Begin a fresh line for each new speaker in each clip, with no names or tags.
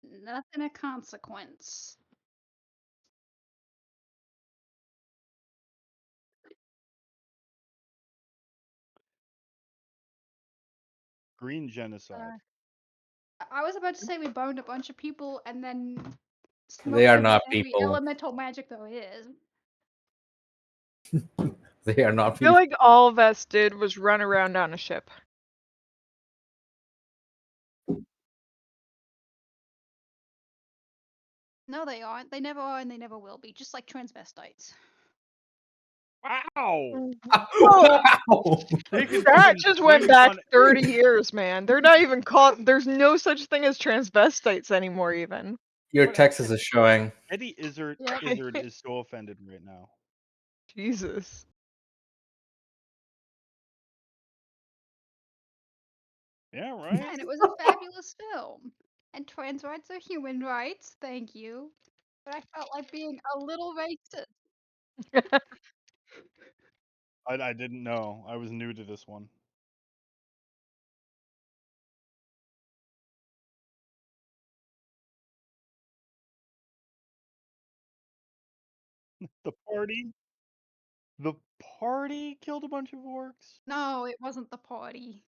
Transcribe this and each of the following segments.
Nothing of consequence.
Green genocide.
Uh, I was about to say we boned a bunch of people and then
They
smoked
are
them with
not
every
people.
elemental magic there is.
They are not
I feel
people.
like all Vest did was run around on a ship.
No, they aren't. They never are and they never will be, just like transvestites.
Wow!
Well,
Wow!
They can
that
fucking
just went
swing
back
on
30 years, man. They're not even called. There's no such thing as transvestites anymore, even.
Your
what
Texas is showing.
Eddie Izzard
Yep.
Izzard is so offended right now.
Jesus.
Yeah,
Yeah,
right?
and it was a fabulous film. And trans rights are human rights, thank you. But I felt like being a little racist.
I didn't know. I was new to this one. The party the party killed a bunch of orcs?
No, it wasn't the party.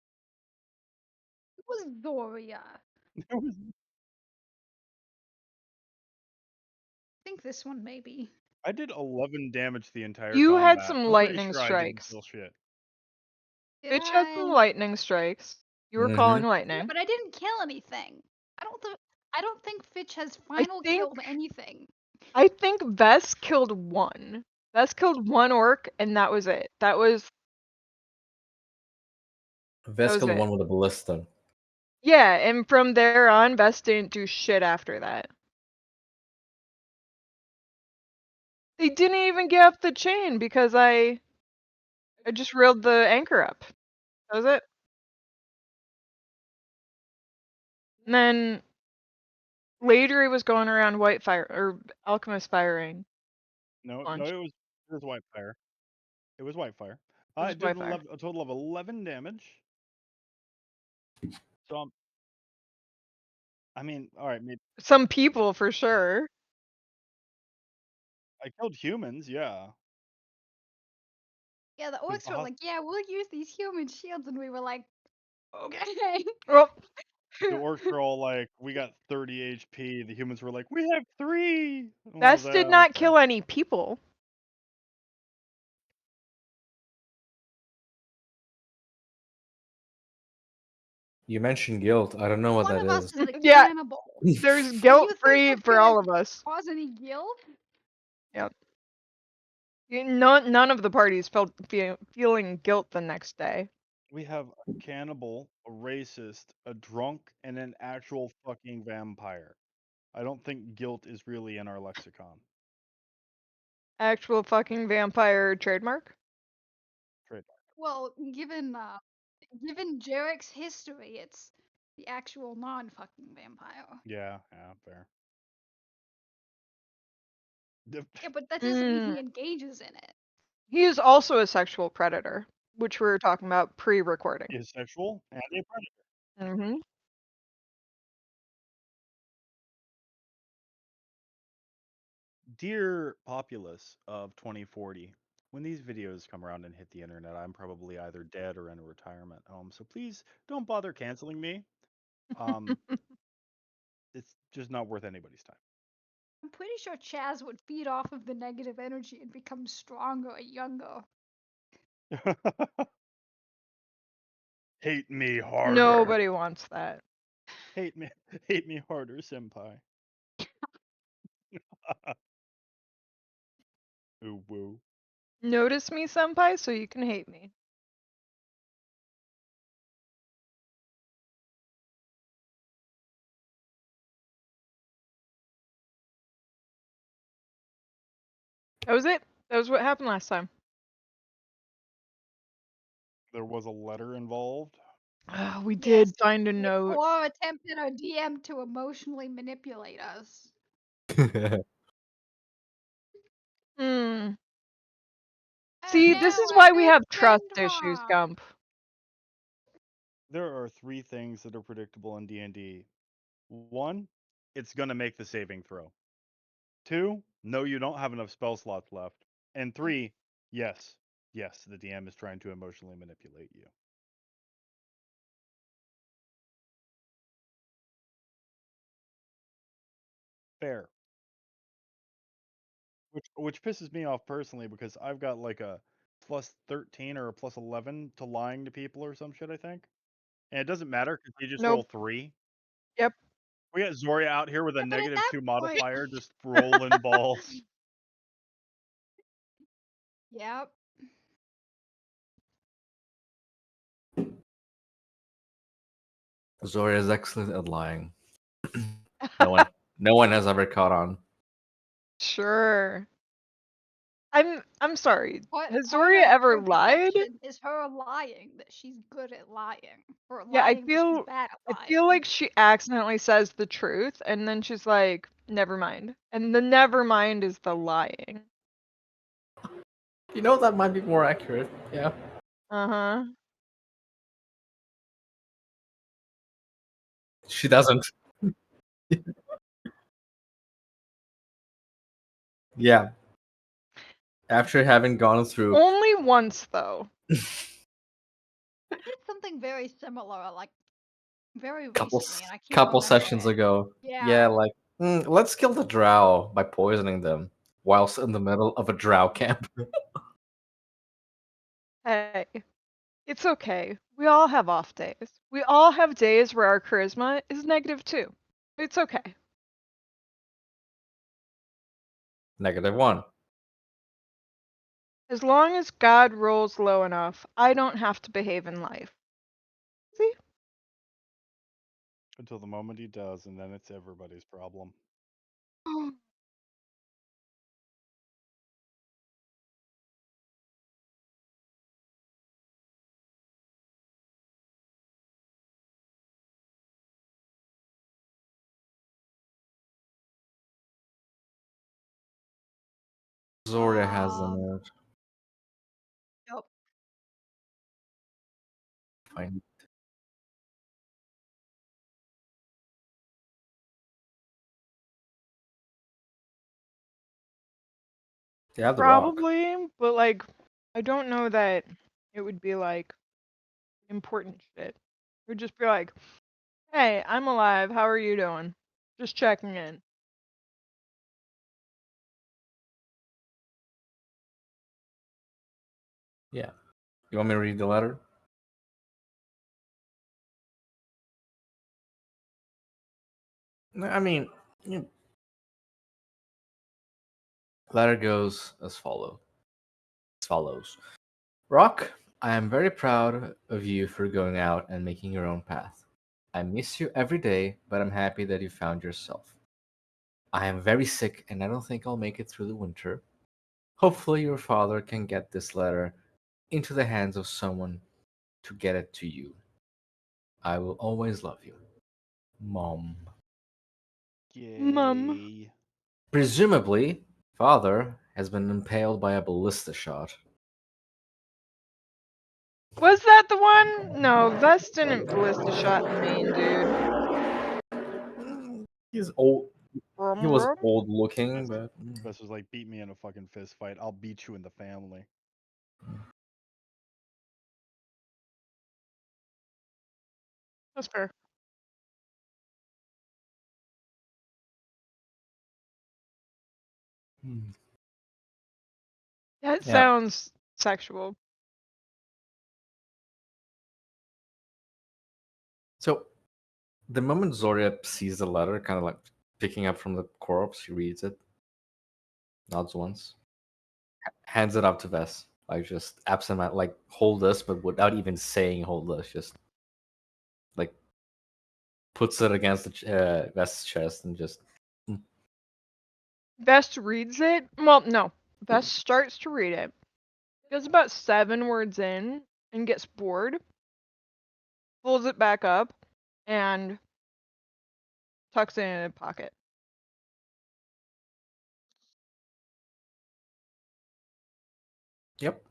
It was Doria. I
There was
think this one maybe.
I did 11 damage the entire
You had
combat.
some
I'm pretty
lightning
sure I didn't
strikes.
kill shit.
Did
Bitch had some
I?
lightning strikes. You were
Mhm.
calling
Yeah,
lightning.
but I didn't kill anything. I don't think Fitch has
I
final
think
killed anything.
I think Vest killed one. Vest killed one orc, and that was it. That was
Vescal, the
it.
one with the ballista.
Yeah, and from there on, Vest didn't do shit after that. They didn't even get up the chain because I just reeled the anchor up. That was it. And then later he was going around white fire or alchemist firing
No,
bunch.
it was Whitefire. It was Whitefire.
It
I
was
did
white fire.
a total of 11 damage. So I mean, all right, maybe
Some people for sure.
I killed humans, yeah.
Yeah, the
'Cause
orcs were like, yeah, we'll use these human shields, and we were like, okay.
Well,
the orcs were all like, "We got 30 HP." The humans were like, "We have 3." And I was
Vest
like,
did
"Oh,
not
okay."
kill any people.
You mentioned guilt. I don't know what
One
that
of us
is.
is a
Yeah,
cannibal.
there's
Do
guilt
you think
free
that's
for
gonna
all of us.
cause any guilt?
Yep. None of the parties felt feeling guilt the next day.
We have a cannibal, a racist, a drunk, and an actual fucking vampire. I don't think guilt is really in our lexicon.
Actual fucking vampire trademark.
Trademark.
Well, given Jarek's history, it's the actual non-fucking vampire.
Yeah, yeah, fair. The-
Yeah, but that doesn't mean
Mm.
he engages in it.
He is also a sexual predator, which we were talking about pre-recording.
Is sexual and a predator.
Mm-hmm.
Dear populace of 2040, when these videos come around and hit the internet, I'm probably either dead or in a retirement home. So please don't bother canceling me. Um, it's just not worth anybody's
I'm pretty sure Chaz would feed off of the negative energy and become stronger and younger.
time. Hate me harder.
Nobody wants that.
Hate me, hate me harder, senpai. Ooh woo.
Notice me, senpai, so you can hate me. That was it. That was what happened last time.
There was a letter involved.
We
Yes,
did find a note.
or attempted a DM to emotionally manipulate us.
Hmm.
And
See, this
now
is
our
why we
good
have
friend
trust issues,
Rob.
Gump.
There are 3 things that are predictable in D&D. 1, it's gonna make the saving throw. 2, no, you don't have enough spell slots left. And 3, yes, the DM is trying to emotionally manipulate you. Fair. Which pisses me off personally because I've got like a plus 13 or a plus 11 to lying to people or some shit, I think. And it doesn't matter because you just roll
Nope.
3.
Yep.
We got Zoria out here with a
Yeah, but at
negative
that
2
point,
modifier just rolling balls.
yep.
Zoria is excellent at lying. No one has ever caught on.
Sure. I'm sorry.
What
Has
part
Zoria
of
ever
her
lied?
protection is her lying, that she's good at lying, or
Yeah,
lying that she's bad at
I feel
lying.
like she accidentally says the truth and then she's like, never mind. And the never mind is the lying.
You know, that might be more accurate. Yeah.
Uh-huh.
She doesn't. Yeah. After having gone through
Only once though.
I did something very similar, like, very
couple
recently, and I can't
couple
remember
sessions
it.
ago, yeah,
Yeah.
like let's kill the drow by poisoning them whilst in the middle of a drow camp.
Hey, it's okay. We all have off days. We all have days where our charisma is negative too. It's okay.
-1.
As long as God rolls low enough, I don't have to behave in life. See?
Until the moment he does, and then it's everybody's problem.
Zoria has the
Um,
note.
Yep.
Fine. They have the rock.
Probably, but like, I don't know that it would be like important shit. It would just be like, hey, I'm alive. How are you doing? Just checking in.
Yeah. You want me to read the letter? I mean, letter goes as follows. Rock, I am very proud of you for going out and making your own path. I miss you every day, but I'm happy that you found yourself. I am very sick and I don't think I'll make it through the winter. Hopefully, your father can get this letter into the hands of someone to get it to you. I will always love you. Mom.
Mum.
Yay.
Presumably, father has been impaled by a ballista shot.
Was that the one? No, Vest didn't ballista shot the main dude.
He's old. He
Brum,
was
brum.
old looking,
Best,
but
Best was like, beat me in a fucking fist fight. I'll beat you in the family.
That's fair. That
yeah.
sounds sexual.
So the moment Zoria sees the letter, kind of like picking up from the corpse, she reads it, nods once, hands it up to Vess, like just absent, like hold this, but without even saying hold this, just like puts it against the Vest's chest and just.
Vest reads it. Well, no. Vest starts to read it. Gets about 7 words in and gets bored. folds it back up, and tucks it in a pocket.
Yep.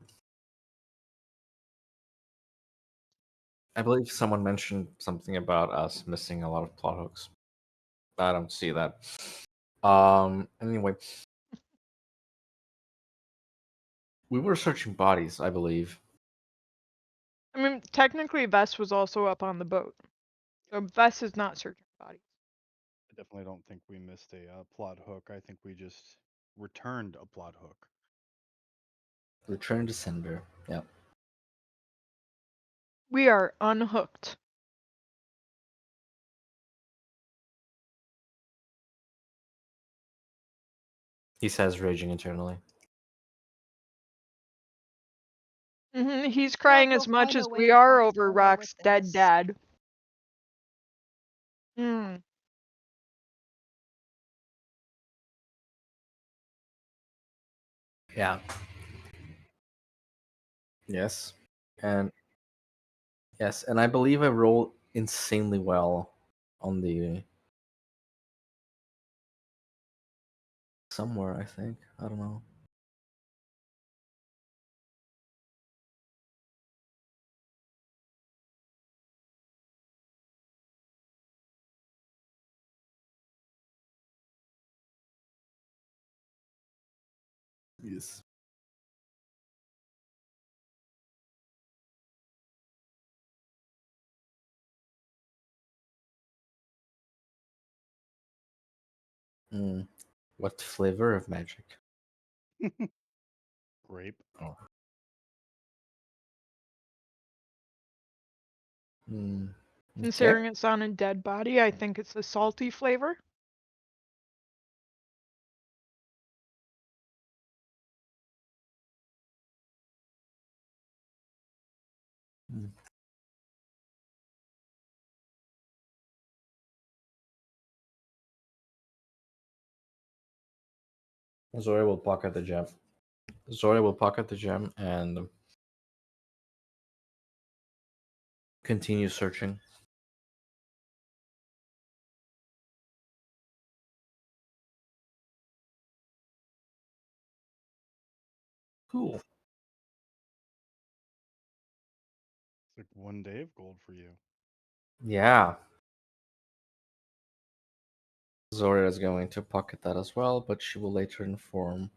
I believe someone mentioned something about us missing a lot of plot hooks. I don't see that. Anyway, we were searching bodies, I believe.
I mean, technically, Vess was also up on the boat, so Vess is not searching bodies.
I definitely don't think we missed a plot hook. I think we just returned a plot hook.
Return to sender. Yep.
We are unhooked.
He says, raging internally.
He's
Well,
crying
we'll
as much
find
as
a way
we
to
are
cross
over
over with
Rock's dead
this.
dad. Hmm.
Yeah. Yes. And yes, and I believe I rolled insanely well on the somewhere, I think. I don't know. Yes. Hmm. What flavor of magic?
Grape.
Oh. Hmm. Okay.
Considering it's on a dead body, I think it's a salty flavor.
Hmm. Zora will pocket the gem. Zora will pocket the gem and continue searching. Cool.
It's like 1 day of gold for you.
Yeah. Zora is going to pocket that as well, but she will later inform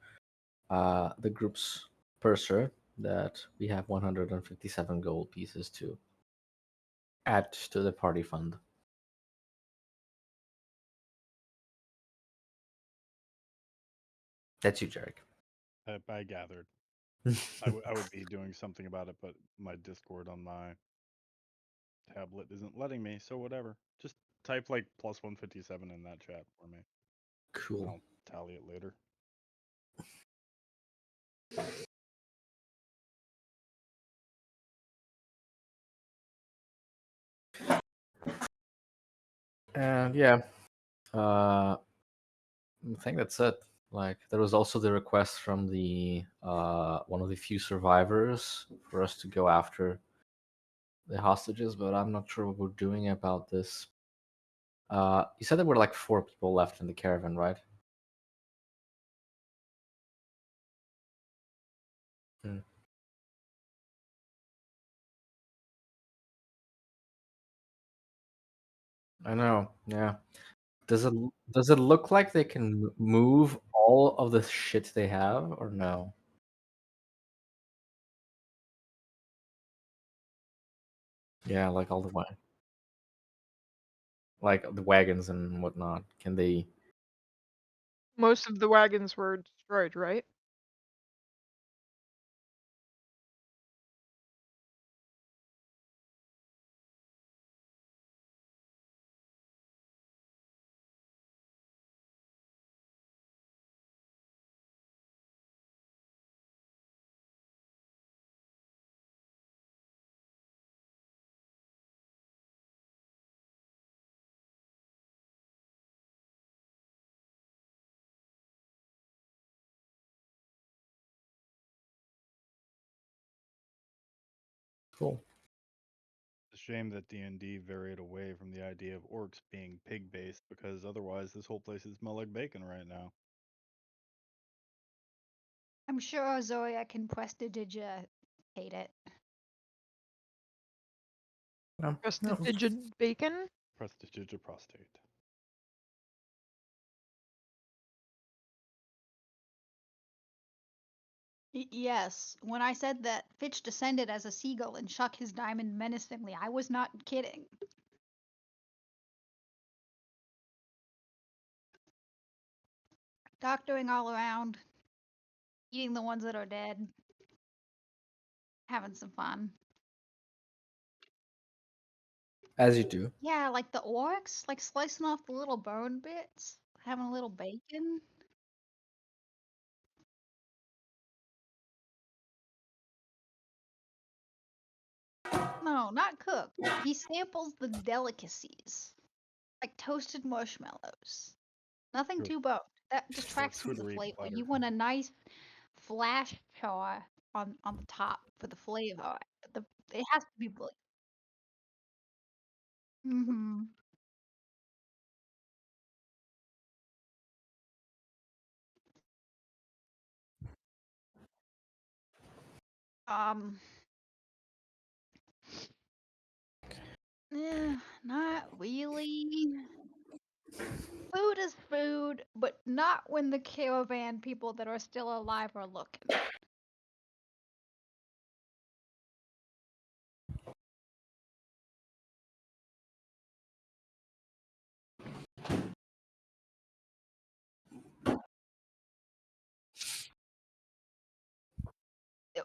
the group's purser that we have 157 gold pieces to add to the party fund. That's you, Jarek.
I gathered. I would be doing something about it, but my Discord on my tablet isn't letting me, so whatever. Just type like plus 157 in that chat for me.
Cool.
I'll tally it later.
And yeah, I think that's it. Like there was also the request from the one of the few survivors for us to go after the hostages, but I'm not sure what we're doing about this. You said there were like 4 people left in the caravan, right? Hmm. I know. Yeah. Does it look like they can move all of the shit they have, or no? Yeah, like all the way, like the wagons and whatnot. Can they?
Most of the wagons were destroyed, right?
Cool.
shame that D&D varied away from the idea of orcs being pig-based, because otherwise this whole place would smell like bacon right now.
I'm sure Zoya can prestidigitate it.
No.
Prestidigit bacon?
Prestidigiprostate.
Yes, when I said that Fitch descended as a seagull and shook his diamond menacingly, I was not kidding. Doctoring all around, eating the ones that are dead, having some fun.
As you do.
Yeah, like the orcs, like slicing off the little bone bits, having a little bacon. No, not cooked. He samples the delicacies, like toasted marshmallows. Nothing
Good.
too boned. That
The
distracts from the
charcuterie
flavor.
butter.
You want a nice flash char on the top for the flavor. It has to be blue. Mm-hmm. Um, not really. Food is food, but not when the caravan people that are still alive are looking.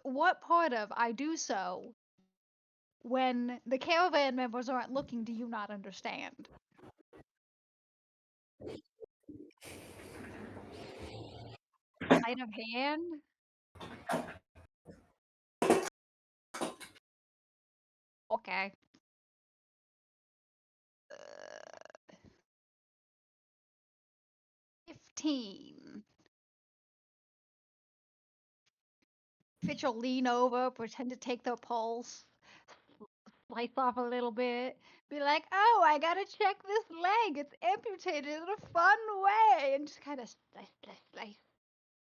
What part of I do so when the caravan members aren't looking do you not understand? Sleight of hand? Okay. Uh, 15. Fitch will lean over, pretend to take their pulse, slice off a little bit, be like, "Oh, I gotta check this leg. It's amputated in a fun way," and just kind of slice, slice, slice.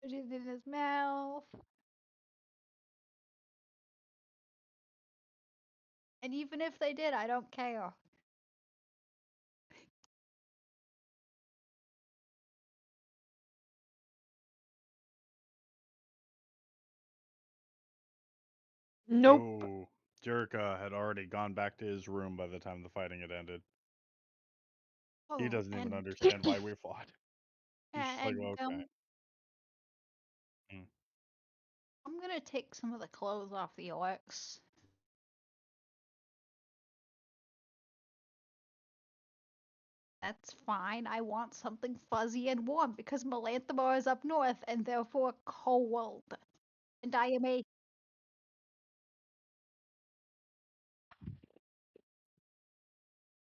Put it in his mouth. And even if they did, I don't care.
Nope.
Oh, Jerica had already gone back to his room by the time the fighting had ended. He
Oh,
doesn't even
and
understand why we fought. He's just like,
and
okay. Mm.
I'm gonna take some of the clothes off the orcs. That's fine. I want something fuzzy and warm because Melanthamar is up north and therefore cold. And I am a.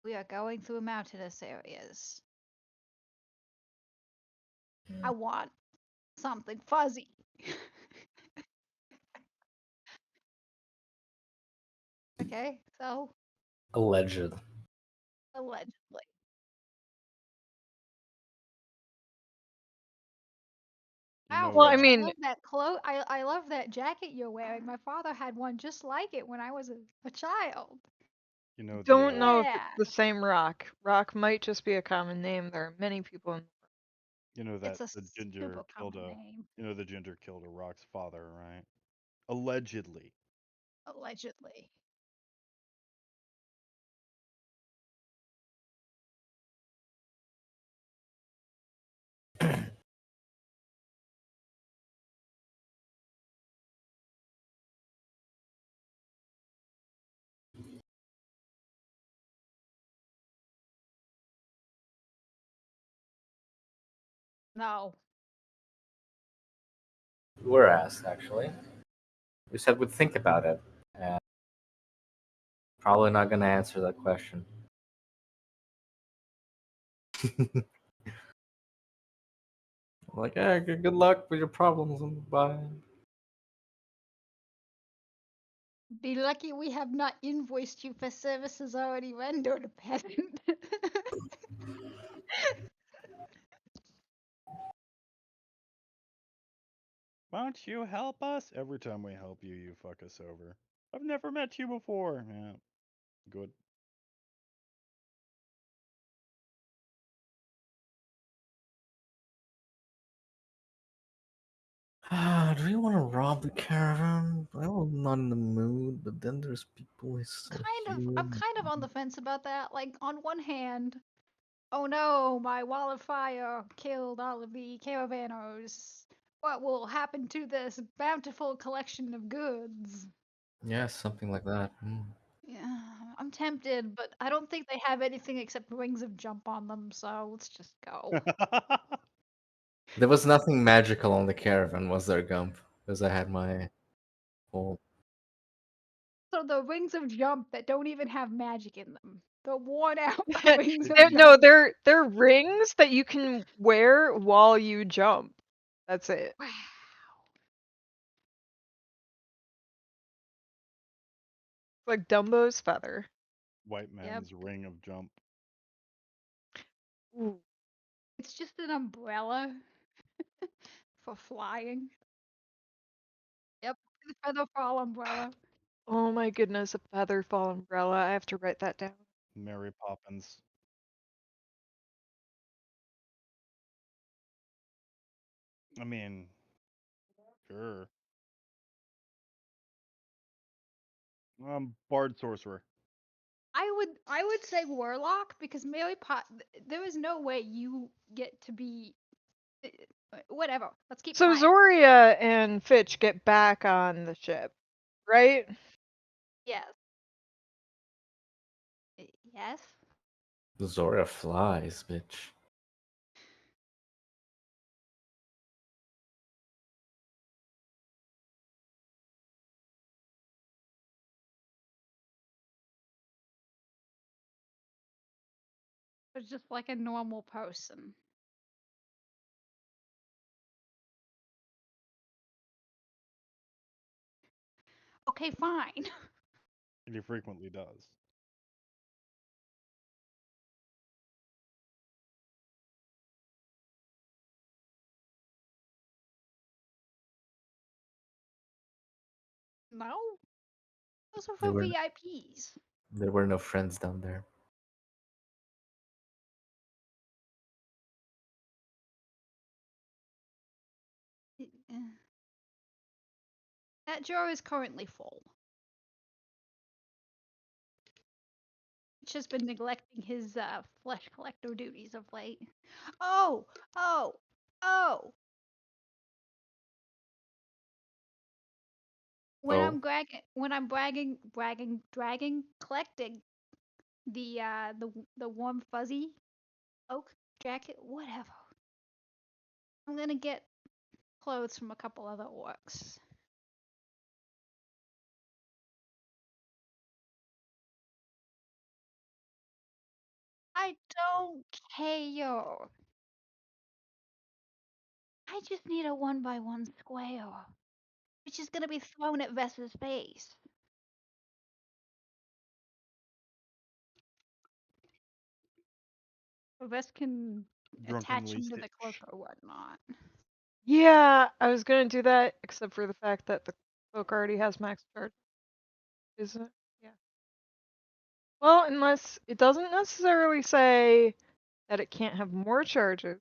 We are going through mountainous areas. I want something fuzzy. Okay, so
Alleged.
allegedly.
You
Wow,
know,
Well, I
Fitch, I
mean,
love that I love that jacket you're wearing. My father had one just like it when I was a child.
you know the
don't know if it's
Yeah.
the same rock. Rock might just be a common name. There are many people in.
you know that
It's a
the ginger
super
killed
common name,
the ginger killed a Rock's father, right? Allegedly.
allegedly. No.
We were asked, actually. We said we'd think about it, and probably not going to answer that question. Like, yeah, good luck with your problems and bye.
Be lucky we have not invoiced you for services already rendered, peasant.
Why don't you help us? Every time we help you, you fuck us over. I've never met you before. Yeah, good.
Do we want to rob the caravan? I'm not in the mood, but then there's people who still
I'm
here.
kind of on the fence about that. Like, on one hand, oh no, my wall of fire killed all of the caravanners. What will happen to this bountiful collection of goods?
Yeah, something like that.
Yeah, I'm tempted, but I don't think they have anything except rings of jump on them, so let's just go.
There was nothing magical on the caravan, was there, Gump? Because I had my whole.
So the rings of jump that don't even have magic in them. The worn out rings of
No,
jump.
they're rings that you can wear while you jump. That's it.
Wow.
Like Dumbo's feather.
White
Yep.
man's ring of jump.
Ooh.
It's just an umbrella for flying. Yep. The feather fall umbrella.
Oh my goodness, a feather fall umbrella. I have to write that down.
Mary Poppins. I mean, sure. Bard sorcerer.
I would say warlock because there is no way you get to be whatever. Let's keep
So
playing.
Zoria and Fitch get back on the ship, right?
Yes. Yes.
Zora flies, bitch.
It's just like a normal person. Okay, fine.
And he frequently does.
No, those are
There
for
were
VIPs.
there were no friends down there.
That drawer is currently full. He's just been neglecting his flesh collector duties of late. Oh, oh, oh!
Oh,
When I'm dragging, collecting the warm fuzzy oak jacket, whatever. I'm gonna get clothes from a couple other orcs. I don't care. I just need a 1 by 1 square, which is gonna be thrown at Vess's face. So Vess can attach
Drunkenly
him to the cloak
stitch.
or whatnot.
Yeah, I was gonna do that, except for the fact that the cloak already has max charge, isn't it? Yeah. Well, unless it doesn't necessarily say that it can't have more charges.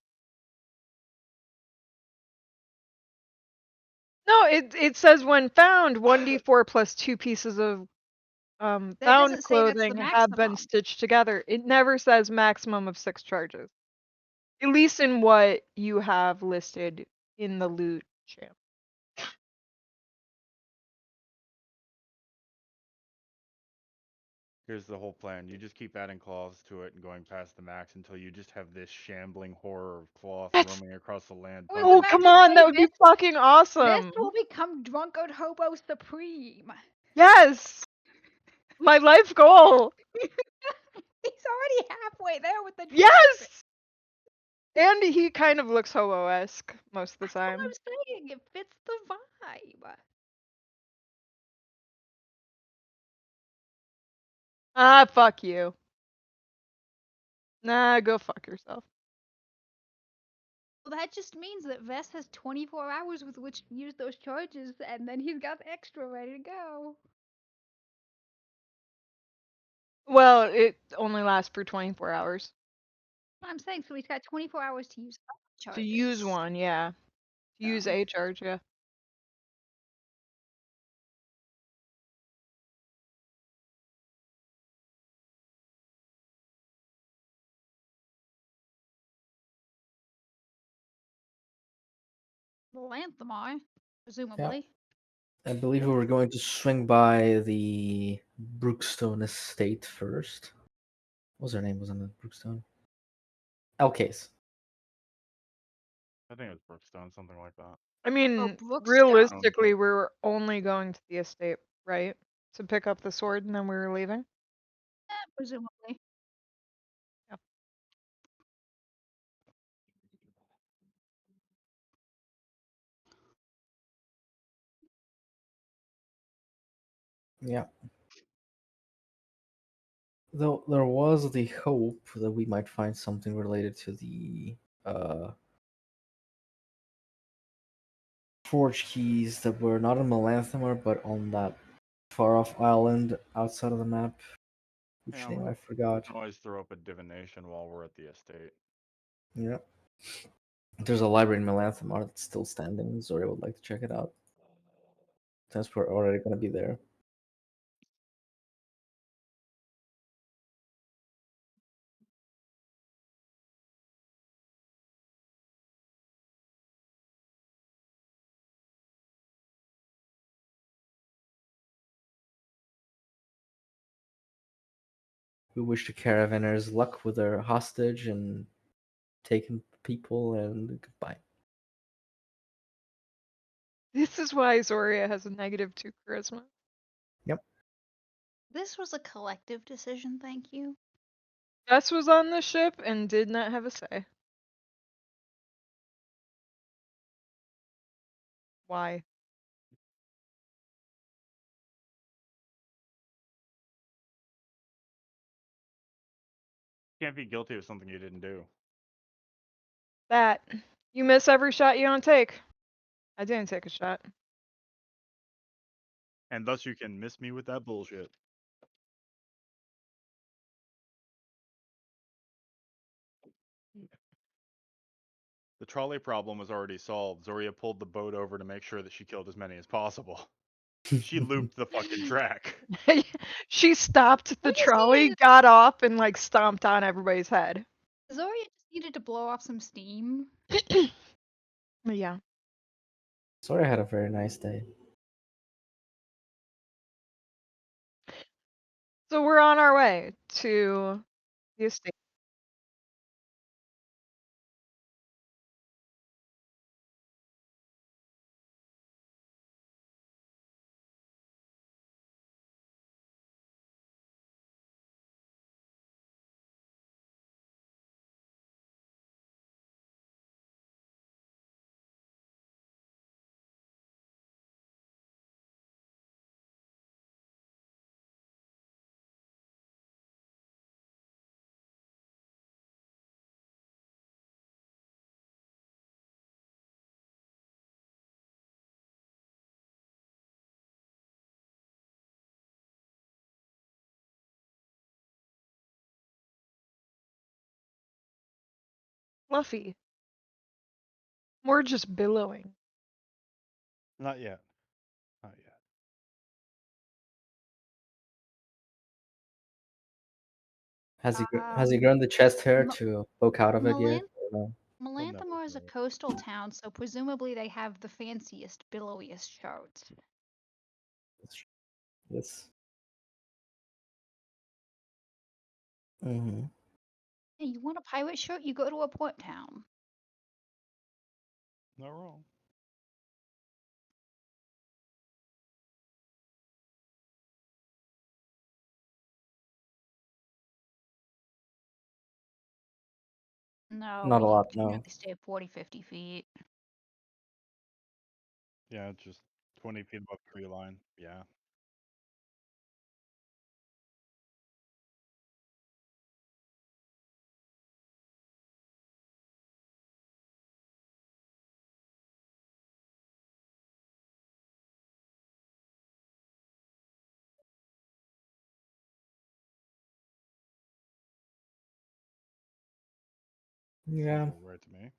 No, it says when found, 1d4 plus 2 pieces of
That
found
doesn't say that's the
clothing have been
maximum.
stitched together. It never says maximum of 6 charges. At least in what you have listed in the loot champ.
Here's the whole plan. You just keep adding cloths to it and going past the max until you just have this shambling horror of cloth
That's
roaming across the land.
I was
oh,
Pumping
about
come
to
people.
on,
say
that would be fucking
this
awesome.
will become drunkard hobo supreme.
Yes, my life goal.
He's already halfway there with the drunk.
Yes, and he kind of looks hobo-esque most of the
That's what
time.
I'm saying. It fits the vibe.
Ah, fuck you. Nah, go fuck yourself.
Well, that just means that Vess has 24 hours with which to use those charges, and then he's got the extra ready to go.
Well, it only lasts for 24 hours.
I'm saying, so he's got 24 hours to use other
To
charges.
use one, yeah. To use
Oh.
a charge, yeah.
The Lanthamar, presumably.
I believe we were going to swing by the Brookstone estate first. What was her name? Wasn't it Brookstone? Elcase.
I think it was Brookstone, something like that.
I mean,
Brookstone.
realistically, we were only going to the estate, right? To pick up the sword and then we were leaving?
Presumably.
Yeah.
Yeah. Though there was the hope that we might find something related to the forge keys that were not on Melanthamar, but on that far off island outside of the map. Which
Yeah,
name
we
I forgot.
can always throw up a divination while we're at the estate.
Yeah. There's a library in Melanthamar that's still standing. Zori would like to check it out. Since we're already going to be there. We wish the caravanners luck with their hostage and taking people, and goodbye.
This is why Zoria has a -2 charisma.
Yep.
This was a collective decision, thank you.
Jess was on the ship and did not have a say. Why?
Can't be guilty of something you didn't do.
That. You miss every shot you don't take. I didn't take a shot.
And thus you can miss me with that bullshit. The trolley problem was already solved. Zoria pulled the boat over to make sure that she killed as many as possible. She looped the fucking track.
She stopped the
We just
trolley,
needed-
got off, and like stomped on everybody's head.
Zoria just needed to blow off some steam.
Yeah.
Sorry, I had a very nice day.
So we're on our way to the estate. Fluffy. We're just billowing.
Not yet. Not yet.
Has he grown the chest hair
Ma-
to poke out of it yet?
Malan-
Or no?
We'll never
Melanthamar is a
know.
coastal town, so presumably they have the fanciest, billowiest charts.
Yes. Mm-hmm.
Hey, you want a pirate shirt? You go to a port town.
Not wrong.
No,
Not a
we
lot, no.
generally stay 40, 50 feet.
Yeah, just 20 feet above tree line. Yeah.
Yeah,
Sounds right to me.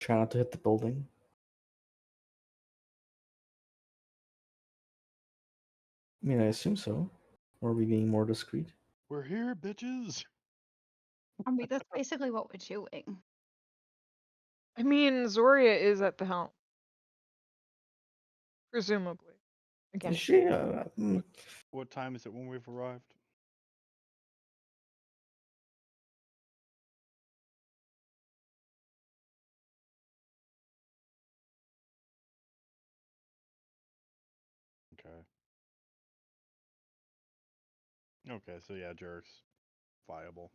try not to hit the building. I mean, I assume so. Or are we being more discreet?
We're here, bitches.
I mean, that's basically what we're doing.
I mean, Zoria is at the helm. Presumably. Again.
Is she?
What time is it when we've arrived? Okay. Okay, so yeah, jerks. Viable.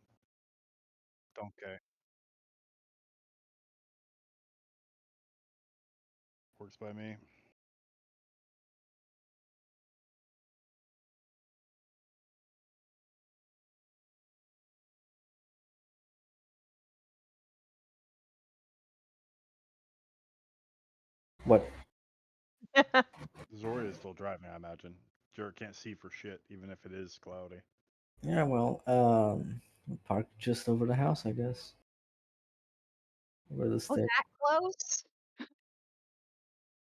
Okay. Works by me.
What?
Zoria is still driving, I imagine. Jerk can't see for shit, even if it is cloudy.
Yeah, well, park just over the house, I guess. Where the
Oh,
stick.
that close?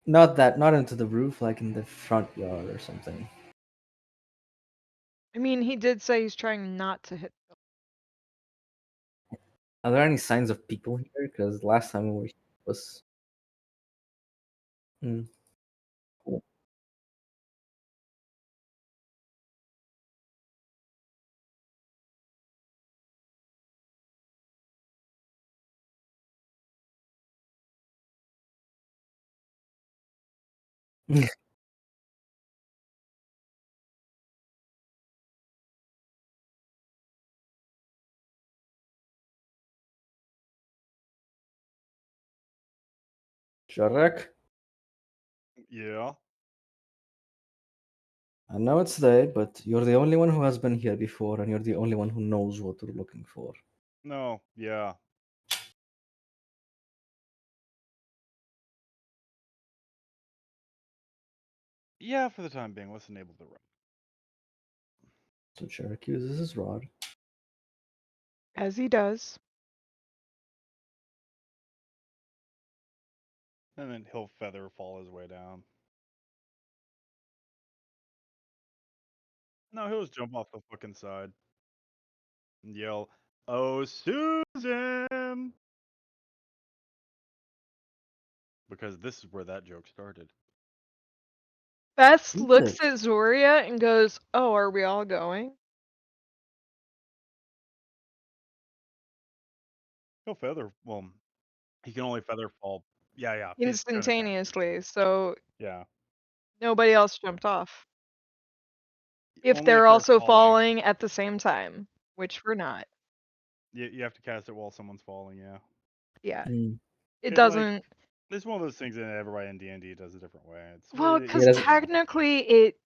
Not into the roof, like in the front yard or something.
I mean, he did say he's trying not to hit.
Are there any signs of people here? Because last time we were here was. Hmm, cool. Sharek,
Yeah.
I know it's day, but you're the only one who has been here before, and you're the only one who knows what we're looking for.
No, yeah. Yeah, for the time being, let's enable the run.
So Sharek uses his rod.
As he does.
And then he'll feather fall his way down. No, he'll just jump off the fucking side and yell, "Oh, Susan!" Because this is where that joke started.
Bess
Is
looks
it?
at Zoria and goes, "Oh, are we all going?"
He'll feather. Well, he can only feather fall. Yeah. He's gonna catch it.
Instantaneously, so
Yeah.
nobody else jumped off. If
Only if
they're
they're
also
falling.
falling at the same time, which we're not.
You have to cast it while someone's falling. Yeah.
Yeah.
Mm.
It
It like
doesn't.
it's one of those things that everybody in D&D does a different way. It's
Well,
really
Yeah,
because
that's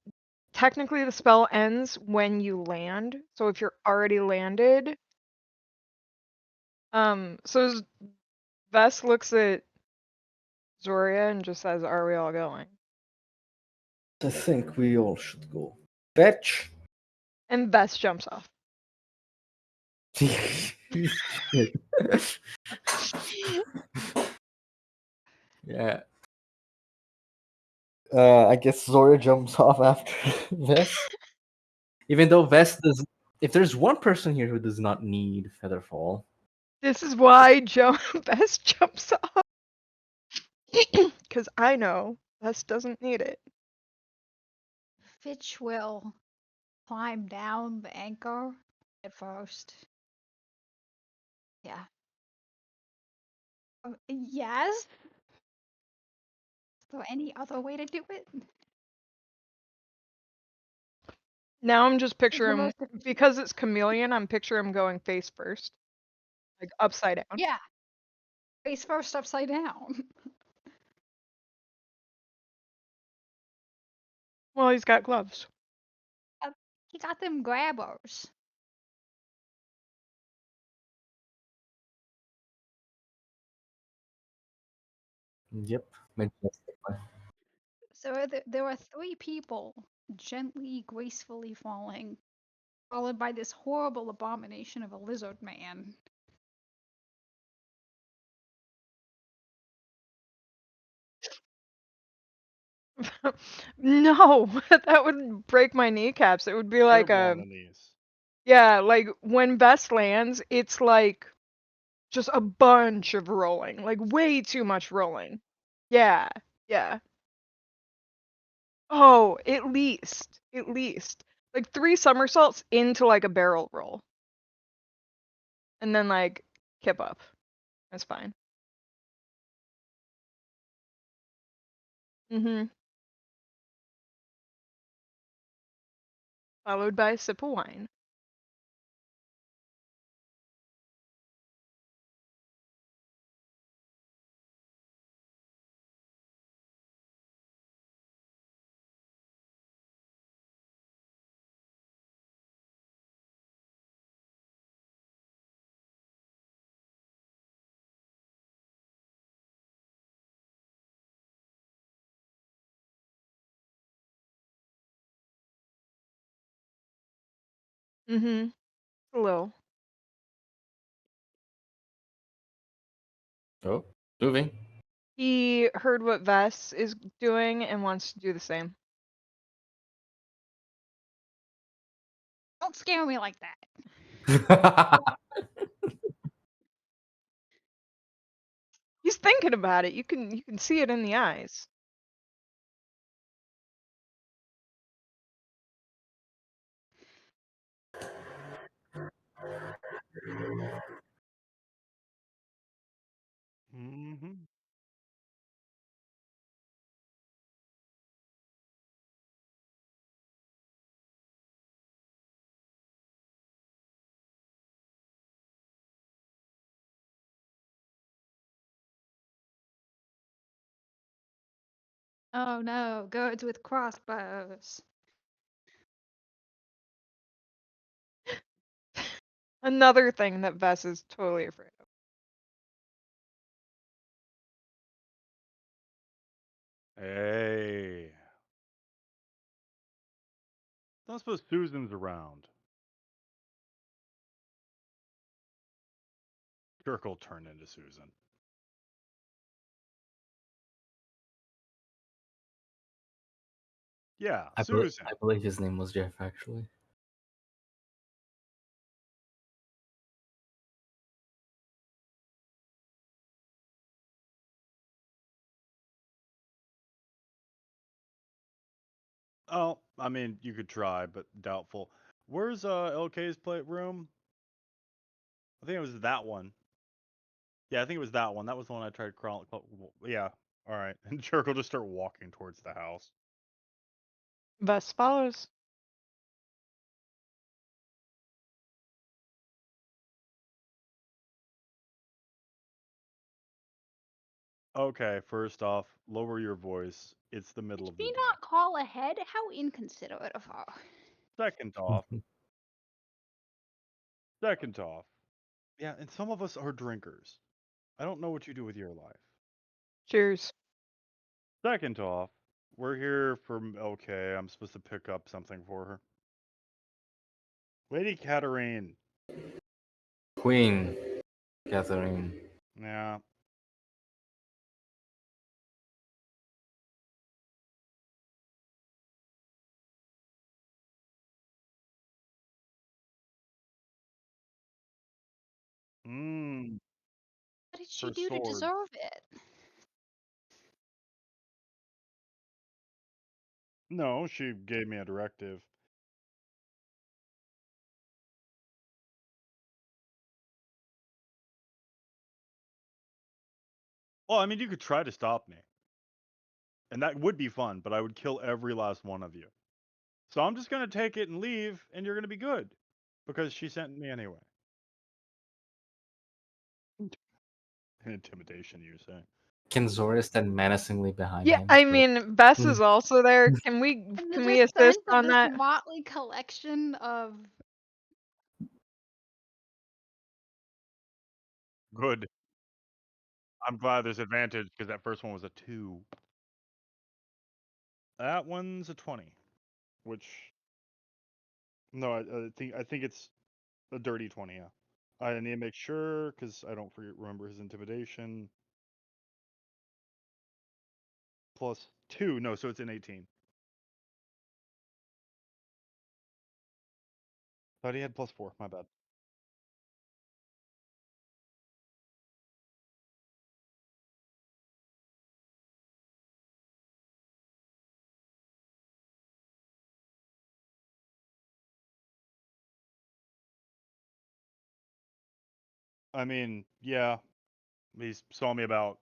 technically the spell ends when you land. So if you're already landed, so Vess looks at Zoria and just says, "Are we all going?"
I think we all should go. Fetch!
And Vess jumps off.
Shit. Yeah. I guess Zora jumps off after Vess. Even though Vess does. If there's one person here who does not need Featherfall,
This is why Vess jumps off. Because I know Vess doesn't need it.
Fitch will climb down the anchor at first. Yeah. Yes? Is there any other way to do it?
Now I'm just
Is the
picturing,
most
because it's chameleon, I'm picturing him going face first. Like upside down.
Yeah. Face first upside down.
Well, he's got gloves.
He got them grabbers.
yep. Majestic.
So there are three people gently, gracefully falling followed by this horrible abomination of a lizard man.
No, that would break my kneecaps. It would be like
Careful on the knees.
yeah, like when Bess lands, it's like just a bunch of rolling, like way too much rolling. Yeah, yeah. Oh, at least, like 3 somersaults into like a barrel roll, and then like kip up. That's fine. Mhm. Followed by a sip of wine. Mhm. A little.
Oh, moving.
He heard what Vess is doing and wants to do the same.
Don't scare me like that.
He's thinking about it. You can see it in the eyes.
Mm-hmm.
Oh no, goats with crossbows.
Another thing that Vess is totally afraid of.
Hey. Don't suppose Susan's around. Jerk'll turn into Susan. Yeah, Susan.
I believe his name was Jeff, actually.
Oh, I mean, you could try, but doubtful. Where's LK's room? I think it was that one. Yeah, I think it was that one. That was the one I tried crawling. Yeah. All right. And Jerk will just start walking towards the house.
Vess follows.
Okay, first off, lower your voice. It's the middle
Did
of the
she
day.
not call ahead? How inconsiderate of her.
Second off, second off. Yeah, and some of us are drinkers. I don't know what you do with your life.
Cheers.
Second off, we're here for okay, I'm supposed to pick up something for her. Lady Katarine.
Queen Catherine.
Yeah. Mmm.
What did she
Her
do to
sword.
deserve it?
No, she gave me a directive. Well, I mean, you could try to stop me. And that would be fun, but I would kill every last one of you. So I'm just going to take it and leave, and you're going to be good. Because she sent me anyway. Intimidation, you say?
Can Zora stand menacingly behind
Yeah,
him?
I
So
mean, Vess is also there. Can we
In the
can we
defense
assist
of
on
this
that?
motley collection of
Good. I'm glad there's advantage because that first one was a 2. That one's a 20, which No, I think it's a dirty 20. Yeah. I need to make sure because I don't remember his intimidation. +2. No, so it's an 18. Thought he had +4. My bad. I mean, yeah, he saw me about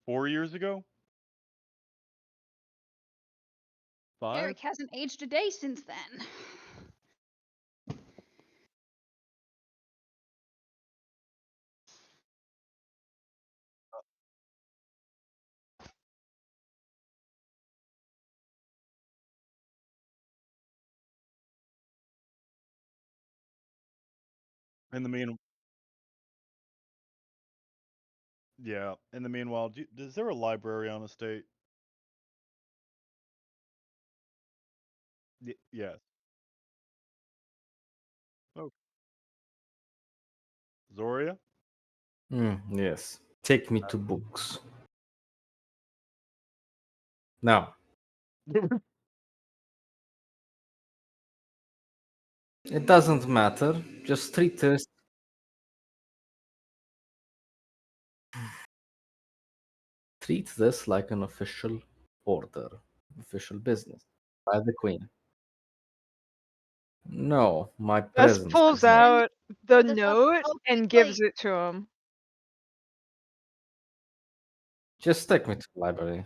4 years ago. 5.
Eric hasn't aged a day since then.
In the mean, yeah. In the meanwhile, is there a library on estate? Yes. Oh, Zoria.
Yes. Take me to books. Now, it doesn't matter. Just treat this like an official order, official business by the queen. No, my
Gus
presence
pulls
does not.
And
out the
this left
note
so
and
late.
gives it to him.
Just take me to the library.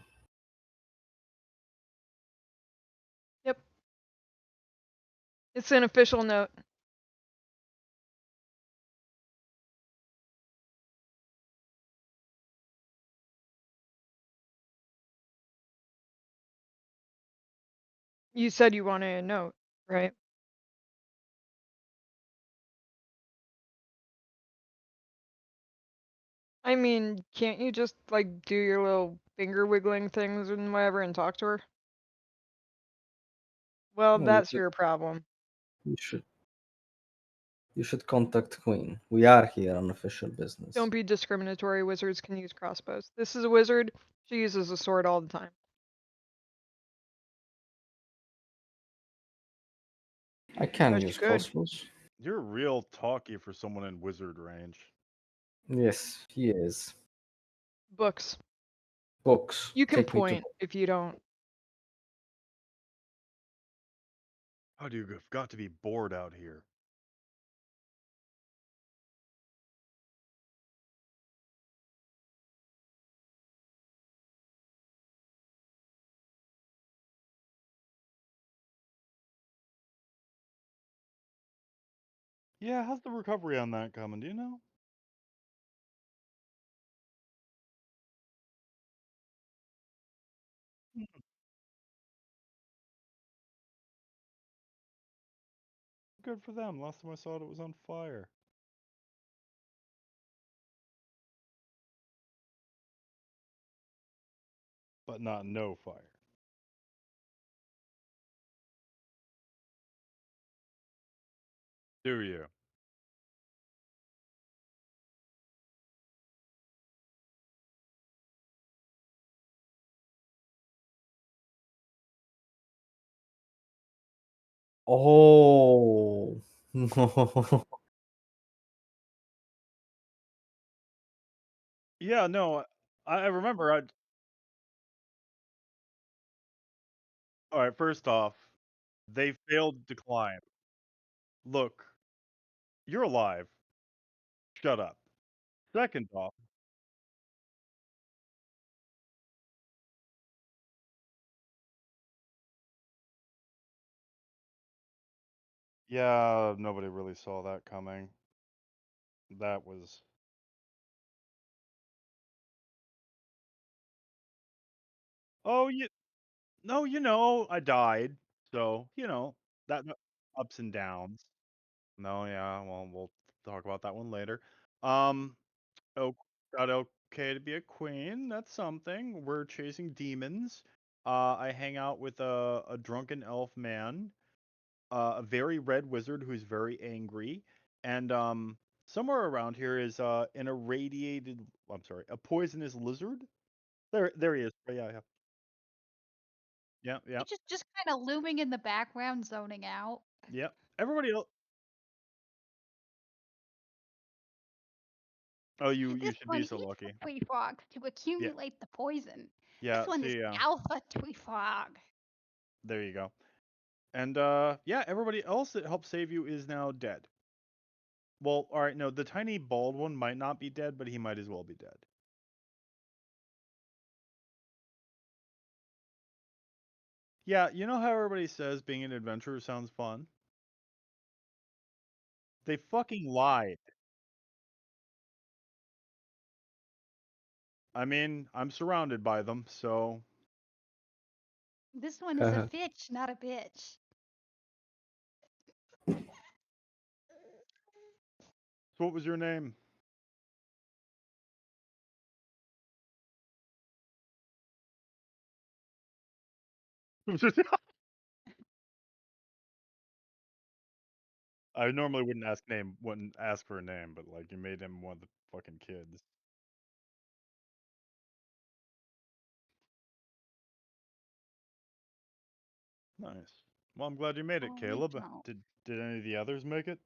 Yep. It's an official note. You said you wanted a note, right? I mean, can't you just like do your little finger wiggling things and whatever and talk to her? Well,
No,
that's your problem.
you should you should contact queen. We are here on official business.
Don't be discriminatory. Wizards can use crossbows. This is a wizard. She uses a sword all the time.
I can
But she
use
could.
crossbows.
You're real talky for someone in wizard range.
Yes, he is.
Books.
Books.
You can
Take me to
point if you don't.
How do you have got to be bored out here? Yeah, how's the recovery on that coming? Do you know? Hmm, good for them. Last time I saw it, it was on fire. But not no fire. Do you?
Oh.
Yeah, no, I remember. All right, first off, they failed to climb. Look, you're alive. Shut up. Second off, yeah, nobody really saw that coming. That was. Oh, no, I died. So, that ups and downs. No, yeah, well, we'll talk about that one later. Um, oh, got okay to be a queen. That's something. We're chasing demons. I hang out with a drunken elf man. a very red wizard who's very angry, and somewhere around here is an irradiated. I'm sorry, a poisonous lizard. There he is. Oh, yeah, yeah.
He's just kind of looming in the background, zoning out.
Yep. Everybody else. Oh, you
This
should
one
be
eats
so
the
lucky.
tree frogs to
Yeah,
accumulate the poison. This
yeah.
one is
See,
the alpha tree frog.
there you go. And yeah, everybody else that helped save you is now dead. Well, all right, no, the tiny bald one might not be dead, but he might as well be dead. Yeah, you know how everybody says being an adventurer sounds fun? They fucking lied. I mean, I'm surrounded by them, so
This one is a fitch, not a bitch.
what was your name? I normally wouldn't ask for a name, but like you made him one of the fucking kids. Nice. Well, I'm glad you made it,
Oh, we
Caleb.
don't.
Did any of the others make it?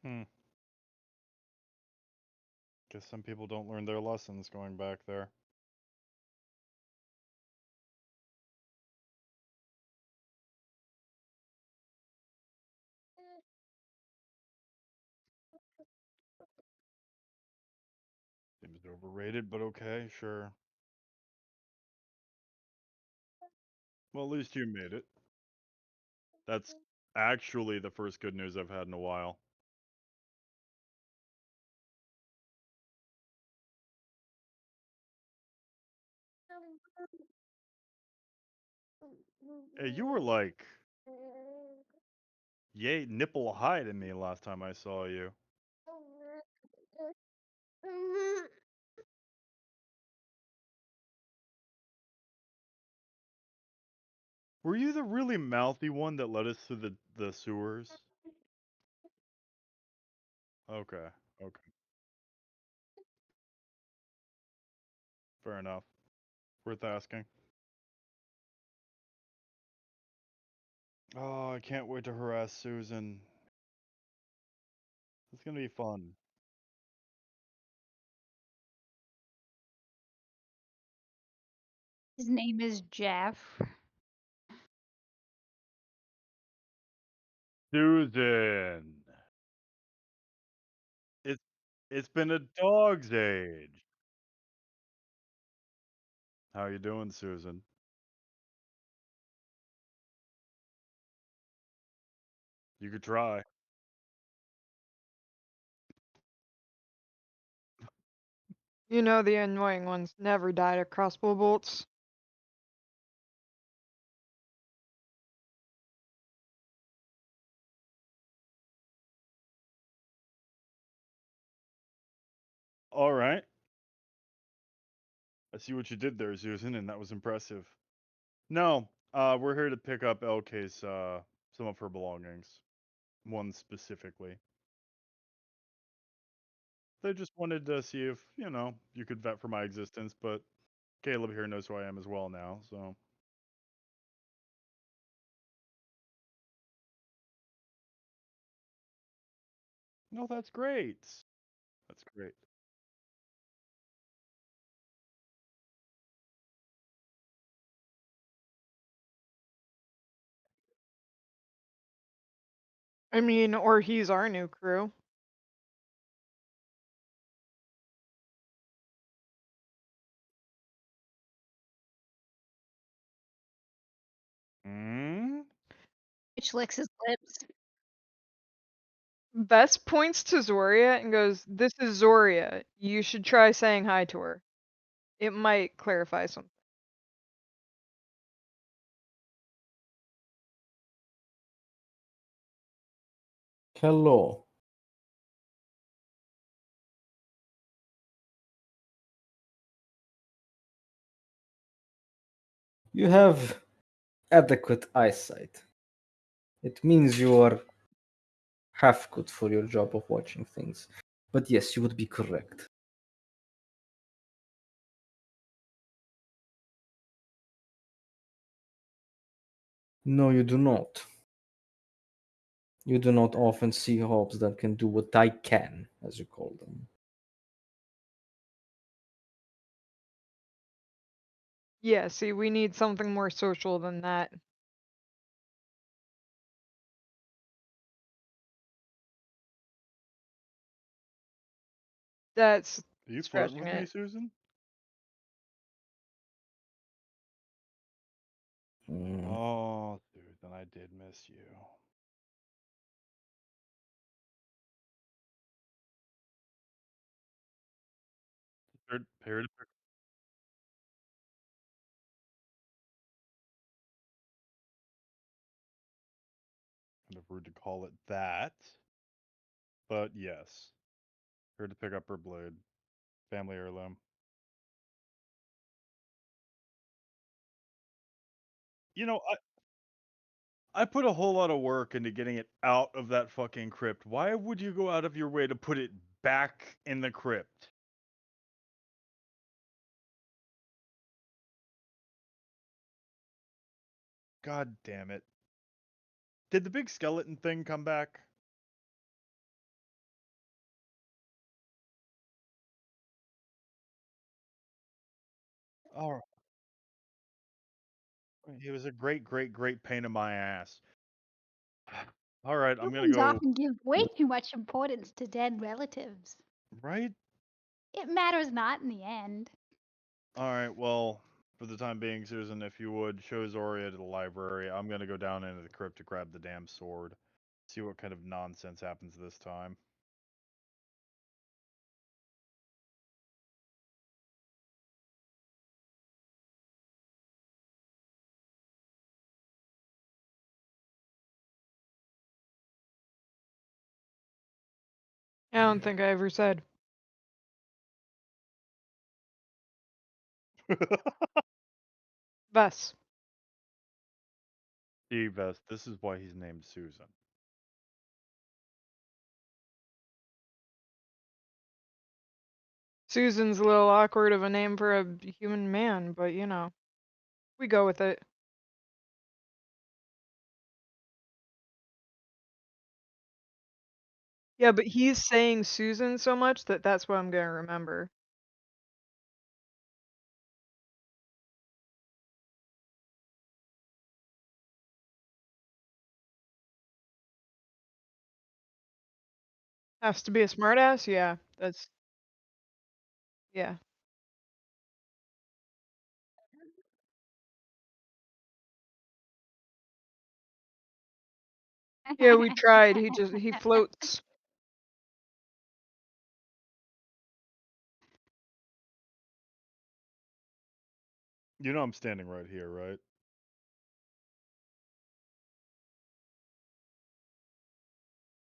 Hmm. Guess some people don't learn their lessons going back there. Seems overrated, but okay, sure. Well, at least you made it. That's actually the first good news I've had in a while. Hey, you were like, yay, nipple high to me last time I saw you. Were you the really mouthy one that led us to the sewers? Okay, okay, fair enough. Worth asking. Oh, I can't wait to harass Susan. It's gonna be fun.
His name is Jeff.
Susan! It's it's been a dog's age. How you doing, Susan? You could try.
You know the annoying ones never died of crossbow bolts.
All right. I see what you did there, Susan, and that was impressive. No, we're here to pick up LK's some of her belongings. One specifically. They just wanted to see if, you could vet for my existence, but Caleb here knows who I am as well now, so. No, that's great. That's great.
I mean, or he's our new crew.
Mm?
Which licks his lips.
Bess points to Zoria and goes, "This is Zoria. You should try saying hi to her. It might clarify something."
Hello. You have adequate eyesight. It means you are half good for your job of watching things. But yes, you would be correct. No, you do not. You do not often see hobs that can do what I can, as you call them.
Yeah, see, we need something more social than that. That's
Are you flirting
stretching
with me,
it.
Susan?
Mm.
Oh, Susan, I did miss you. Pair to pick. Kind of rude to call it that, but yes. Here to pick up her blade. Family heirloom. You know, I put a whole lot of work into getting it out of that fucking crypt. Why would you go out of your way to put it back in the crypt? God damn it. Did the big skeleton thing come back? Oh, he was a great, great, great pain in my ass. All right, I'm gonna
Humans
go.
often give way too much importance to dead relatives.
Right?
It matters not in the end.
All right, well, for the time being, Susan, if you would, show Zoria to the library. I'm gonna go down into the crypt to grab the damn sword. See what kind of nonsense happens this time.
I don't think I ever said. Bess.
Vest, this is why he's named Susan.
Susan's a little awkward of a name for a human man, but you know, we go with it. Yeah, but he's saying Susan so much that that's what I'm gonna remember. Has to be a smartass? Yeah, that's, yeah. Yeah, we tried. He floats.
You know I'm standing right here, right?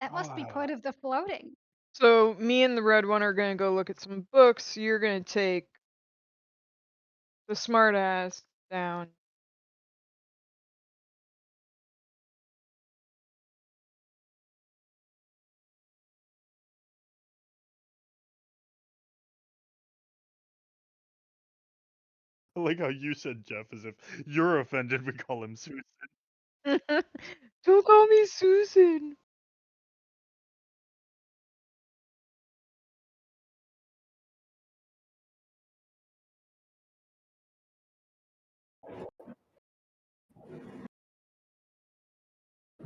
That must be
Ah,
part of the floating.
So me and the red one are gonna go look at some books. You're gonna take the smartass down.
I like how you said Jeff as if you're offended we call him Susan.
Don't call me Susan.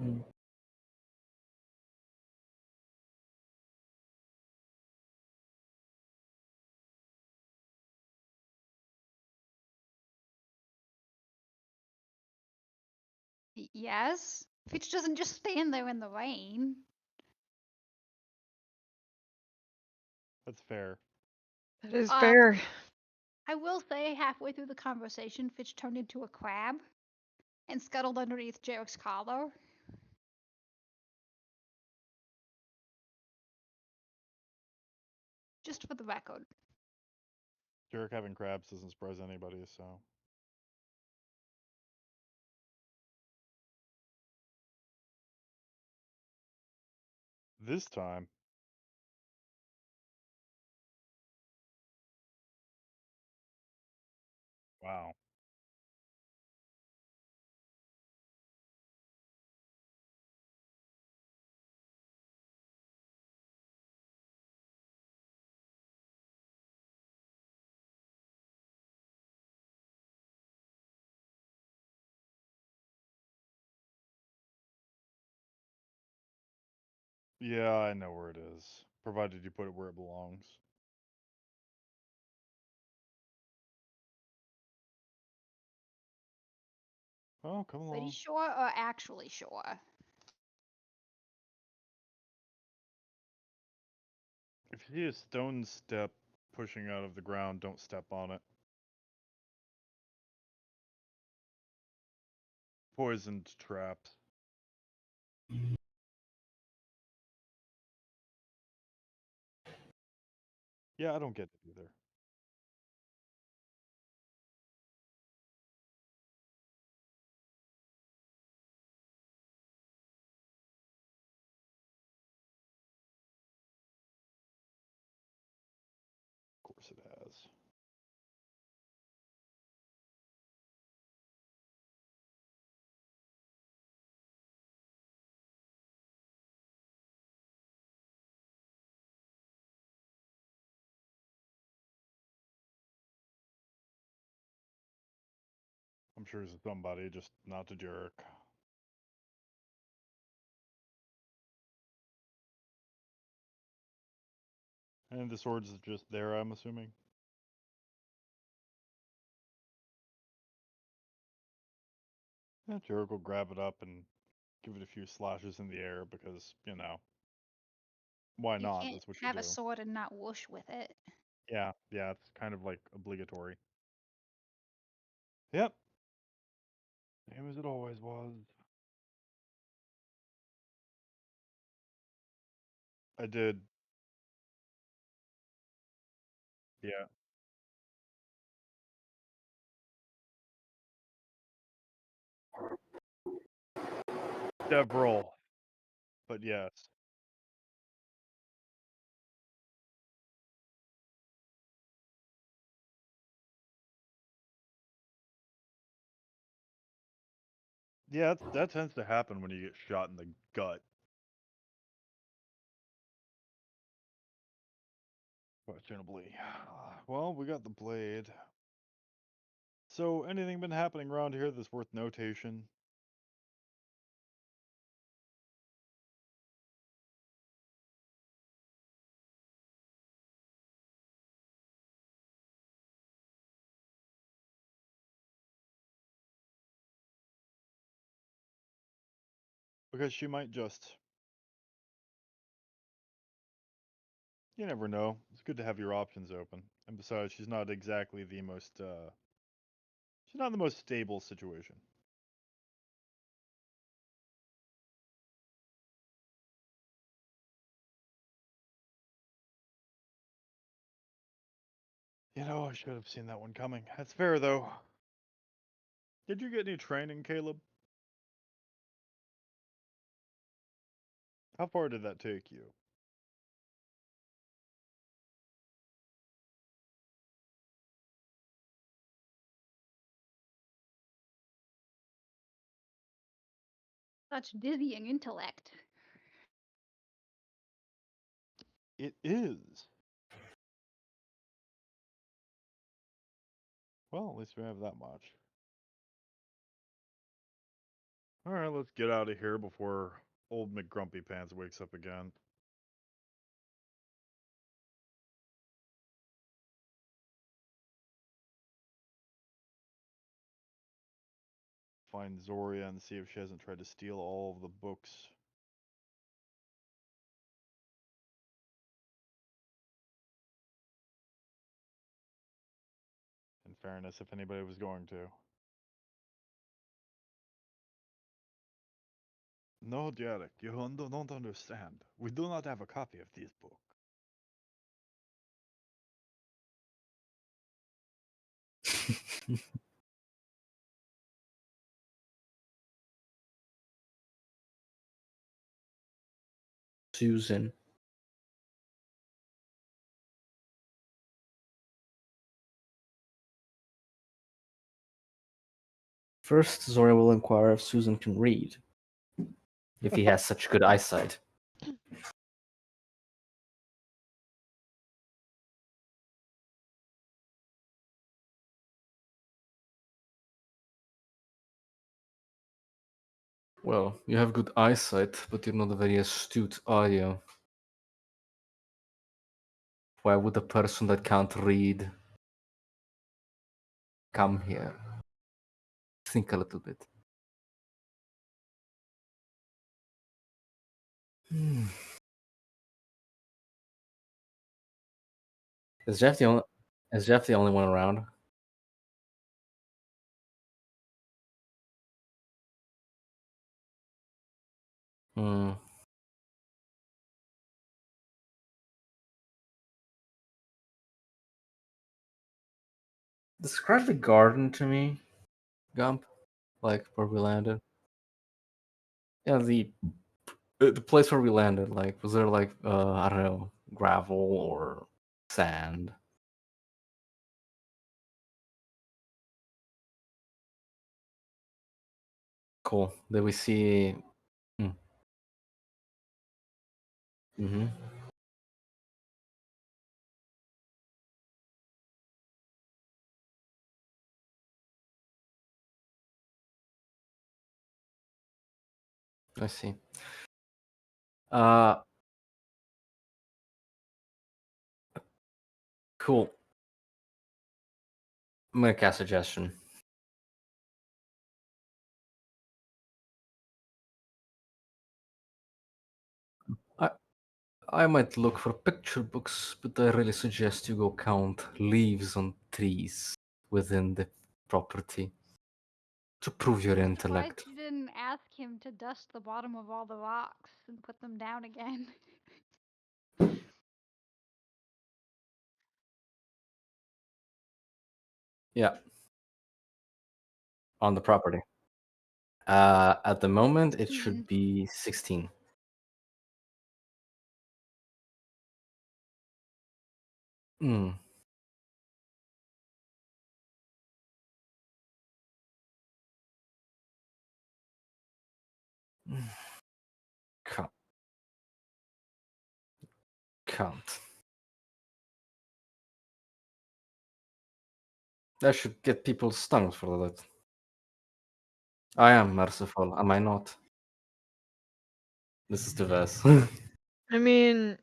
Mm.
Yes? Fitch doesn't just stand there in the rain.
That's fair.
That is
Um,
fair.
I will say halfway through the conversation, Fitch turned into a crab and scuttled underneath Jarek's collar. Just for the record.
Jarek having crabs doesn't surprise anybody, so. This time. Wow. Yeah, I know where it is. Provided you put it where it belongs. Oh, come
Pretty
along.
sure or actually sure?
If you see a stone step pushing out of the ground, don't step on it. Poisoned traps. Yeah, I don't get it either. Of course it has. I'm sure it's somebody, just not a jerk. And the sword's just there, I'm assuming. Yeah, Jarek will grab it up and give it a few slashes in the air because, why
You
not?
can't
That's what you
have a
do.
sword and not whoosh with it.
Yeah, it's kind of like obligatory. Yep. Same as it always was. I did. Yeah. Several. But yes. Yeah, that tends to happen when you get shot in the gut. Questionably. Well, we got the blade. So, anything been happening around here that's worth notation? Because she might just. You never know. It's good to have your options open. And besides, she's not exactly the most. She's not the most stable situation. I should have seen that one coming. That's fair, though. Did you get any training, Caleb? How far did that take you?
Such dizzying intellect.
It is. Well, at least we have that much. Alright, let's get out of here before old McGrumpy Pants wakes up again. Find Zoria and see if she hasn't tried to steal all of the books. In fairness, if anybody was going to. No, Jarek, you don't understand. We do not have a copy of this book.
Susan. First, Zora will inquire if Susan can read, if he has such good eyesight. Well, you have good eyesight, but you're not a very astute audio. Why would a person that can't read come here? Think a little bit. Is Jeff the only one around? Hmm. Describe the garden to me, Gump. Like where we landed. Yeah, the place where we landed. Like, was there like I don't know, gravel or sand? Cool. Did we see? Mm-hmm. I see. Uh, cool. I'm gonna cast suggestion. I I might look for picture books, but I really suggest you go count leaves on trees within the property to prove your
I'm surprised
intellect.
you didn't ask him to dust the bottom of all the rocks and put them down again.
Yeah, on the property. At the moment, it
16.
should be 16. Hmm. Can't. Can't. That should get people stung for that. I am merciful, am I not? This is the best.
I mean,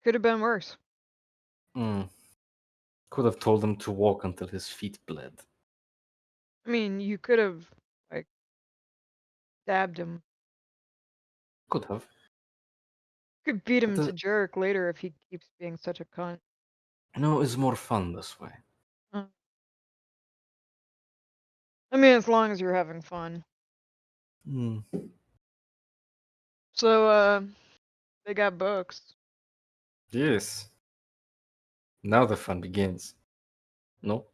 could have been worse.
Hmm. Could have told him to walk until his feet bled.
I mean, you could have, like, stabbed him.
Could have.
Could beat
But
him to jerk later if he keeps being such a cunt.
no, it's more fun this way.
Uh, I mean, as long as you're having fun.
Hmm.
So, they got books.
Yes. Now the fun begins. No?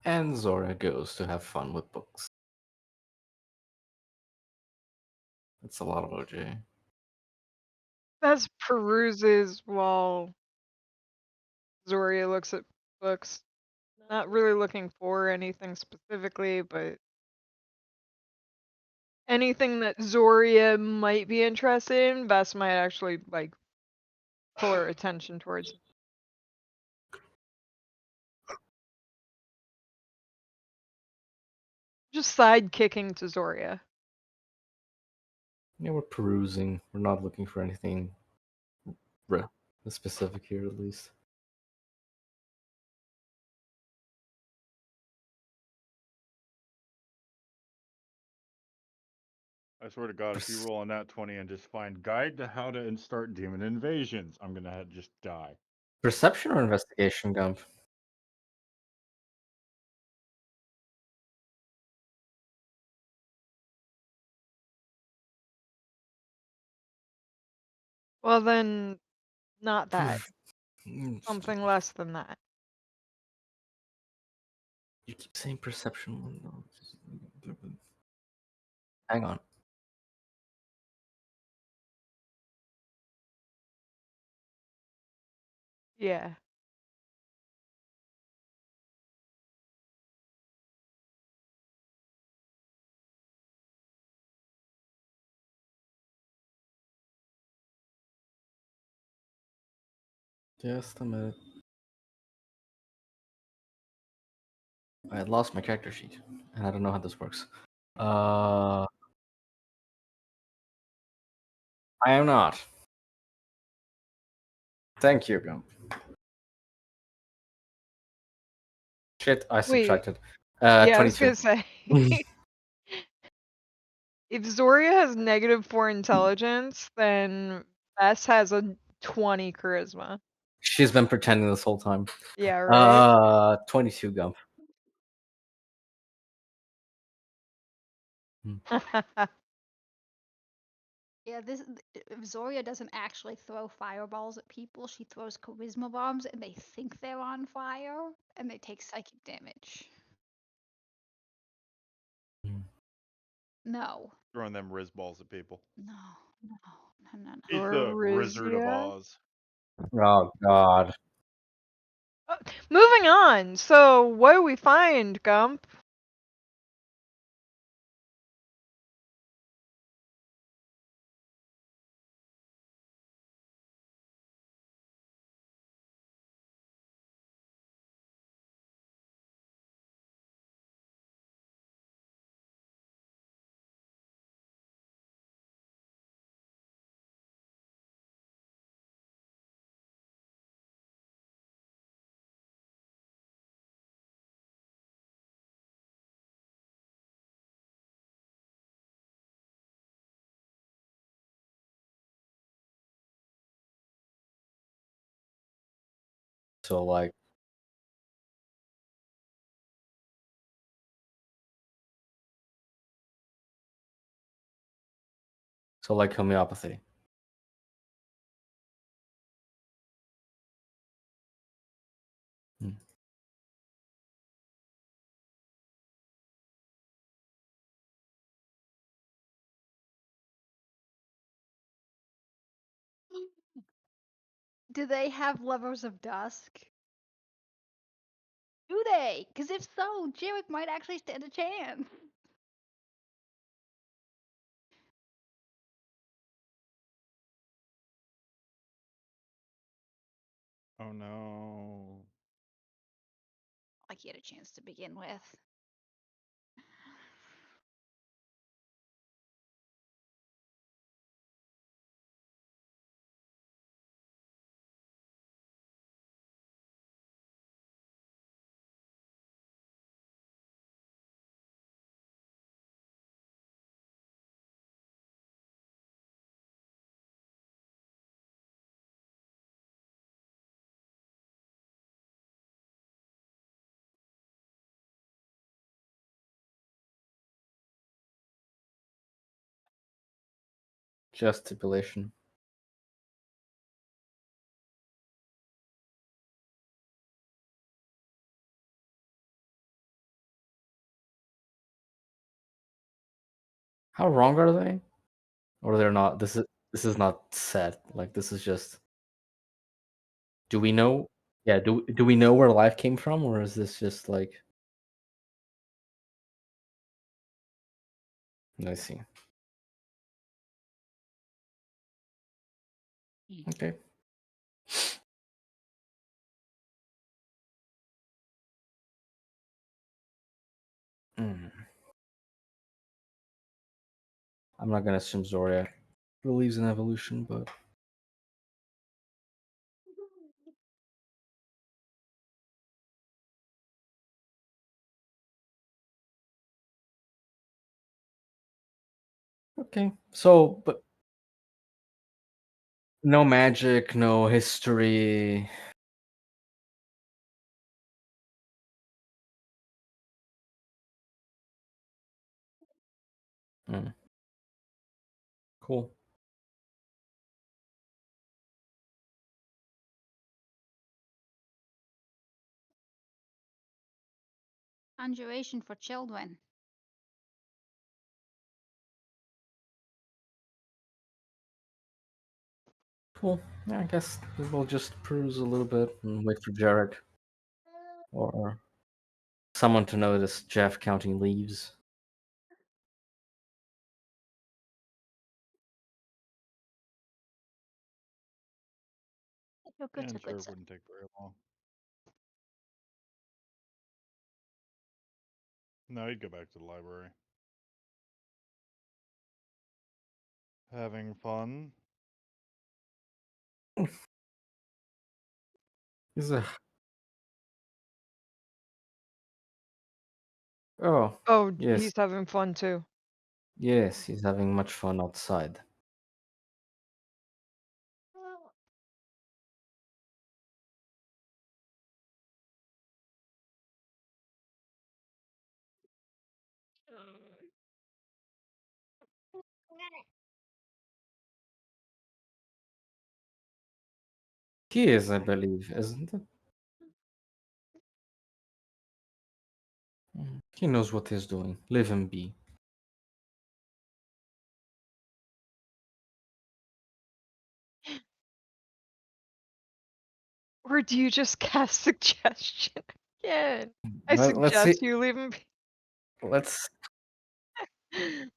And Zora goes to have fun with books. It's a lot of OJ.
Bess peruses while Zoria looks at books. Not really looking for anything specifically, but anything that Zoria might be interested in, Bess might actually, like, pull her attention towards. Just sidekicking to Zoria.
Yeah, we're perusing. We're not looking for anything specific here, at least.
I swear to God, if you roll on that 20 and just find guide to how to start demon invasions, I'm gonna just die.
Perception or investigation, Gump?
Well, then, not that.
You
Something less than that.
keep saying perception window. Hang on.
Yeah.
Just a minute. I had lost my character sheet, and I don't know how this works. I am not. Thank you, Gump. Shit, I
Wait.
subtracted.
Yeah, I was
22.
gonna say. If Zoria has -4 intelligence, then Bess has a 20 charisma.
She's been pretending this whole time.
Yeah, right?
22, Gump.
Yeah, Zoria doesn't actually throw fireballs at people. She throws charisma bombs, and they think they're on fire, and they take psychic damage. No,
Throwing them Riz balls at people.
no, no, no, no, no.
He's the Wizard of
Zoria?
Oz.
Oh, God.
Moving on. So, what do we find, Gump?
So, like, homeopathy. Hmm.
Do they have Lovers of Dusk? Do they? Because if so, Jarek might actually stand a chance.
Oh no.
Like he had a chance to begin with.
Just stipulation. How wrong are they? Or they're not? This is not set. Like, this is just. Do we know? Yeah. Do we know where life came from, or is this just like? I see. Okay. Mm. I'm not gonna assume Zoria believes in evolution, but okay. So, but no magic, no history. Mm. Cool.
Conjuration for children.
Cool. Yeah, I guess we'll just peruse a little bit and wait for Jarek or someone to notice Jeff counting leaves.
Oh, good,
And
good,
sure, it
sir.
wouldn't take very long. No, he'd go back to the library. Having fun.
He's a oh
Oh,
yes,
he's having fun too.
yes, he's having much fun outside. He is, I believe, isn't it? He knows what he's doing. Leave him be.
Or do you just cast suggestion again? I
Let's see.
suggest you leave him
Let's
be.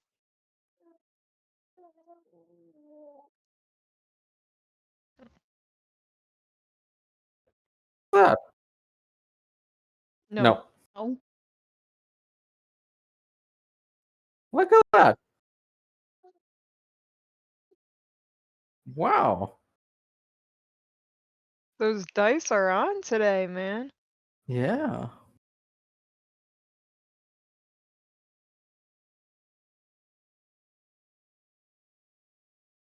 that.
No.
No,
Oh,
look at that. Wow.
Those dice are on today, man.
Yeah.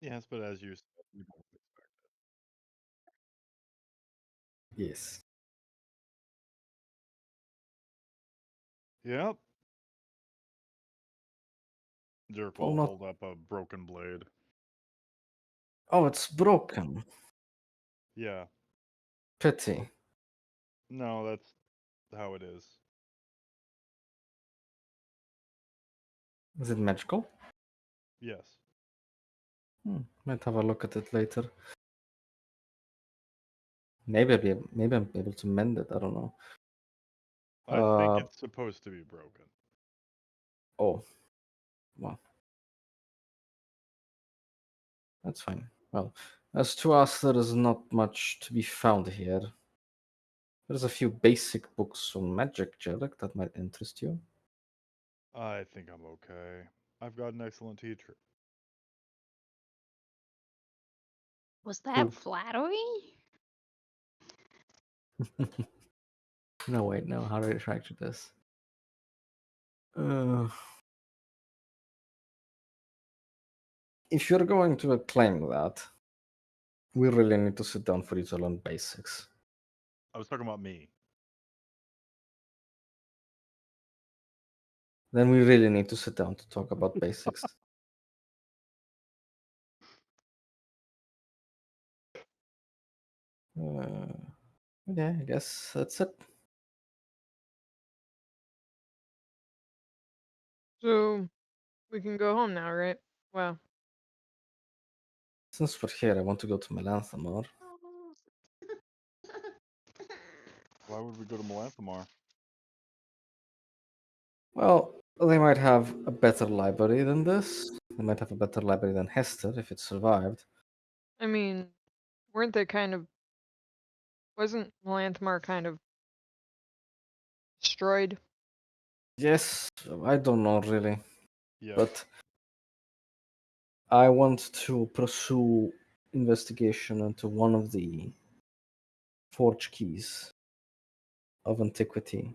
Yes, but as you said, we don't expect
Yes.
it. Yep. Dirk
Oh
will
not.
hold up a broken blade.
Oh, it's broken.
Yeah.
Pity.
No, that's how it is.
Is it magical?
Yes.
Might have a look at it later. Maybe I'm able to mend it. I don't know.
I think it's supposed to be broken.
Oh, well, that's fine. Well, as to us, there is not much to be found here. There's a few basic books on magic, Jarek, that might interest you.
I think I'm okay. I've got an excellent teacher.
was that
Cool.
flattery?
No, wait, no. How do I retract this? Uh, if you're going to claim that, we really need to sit down for you to learn basics.
I was talking about me.
Then we really need to sit down to talk about basics. Yeah, I guess that's it.
So we can go home now, right? Wow.
Since we're here, I want to go to Melanthamar.
Why would we go to Melanthamar?
Well, they might have a better library than this. They might have a better library than Hester if it survived.
I mean, weren't they kind of, wasn't Lanthmar kind of destroyed?
Yes, I don't know really,
Yes.
but I want to pursue investigation into one of the forge keys of antiquity,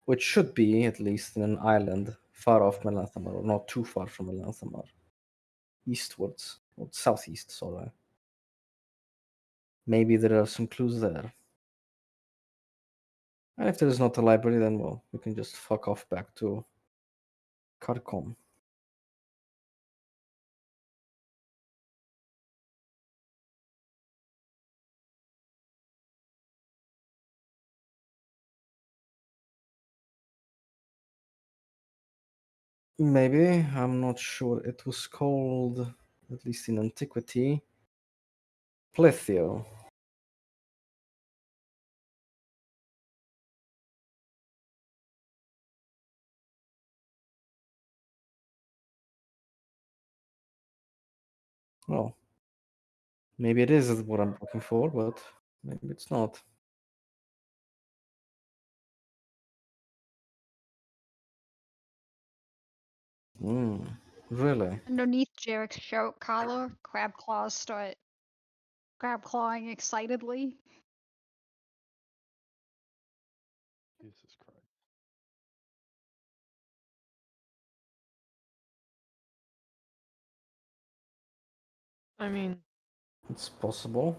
which should be at least in an island far off Melanthamar, or not too far from Melanthamar, eastwards, or southeast, sorry. Maybe there are some clues there. And if there is not a library, then well, we can just fuck off back to Kharkon. Maybe, I'm not sure. It was called, at least in antiquity, Plethio. Well, maybe it is what I'm looking for, but maybe it's not. Really?
Underneath Jarek's shirt collar, crab claws start crab clawing excitedly.
Jesus Christ.
I mean,
It's possible.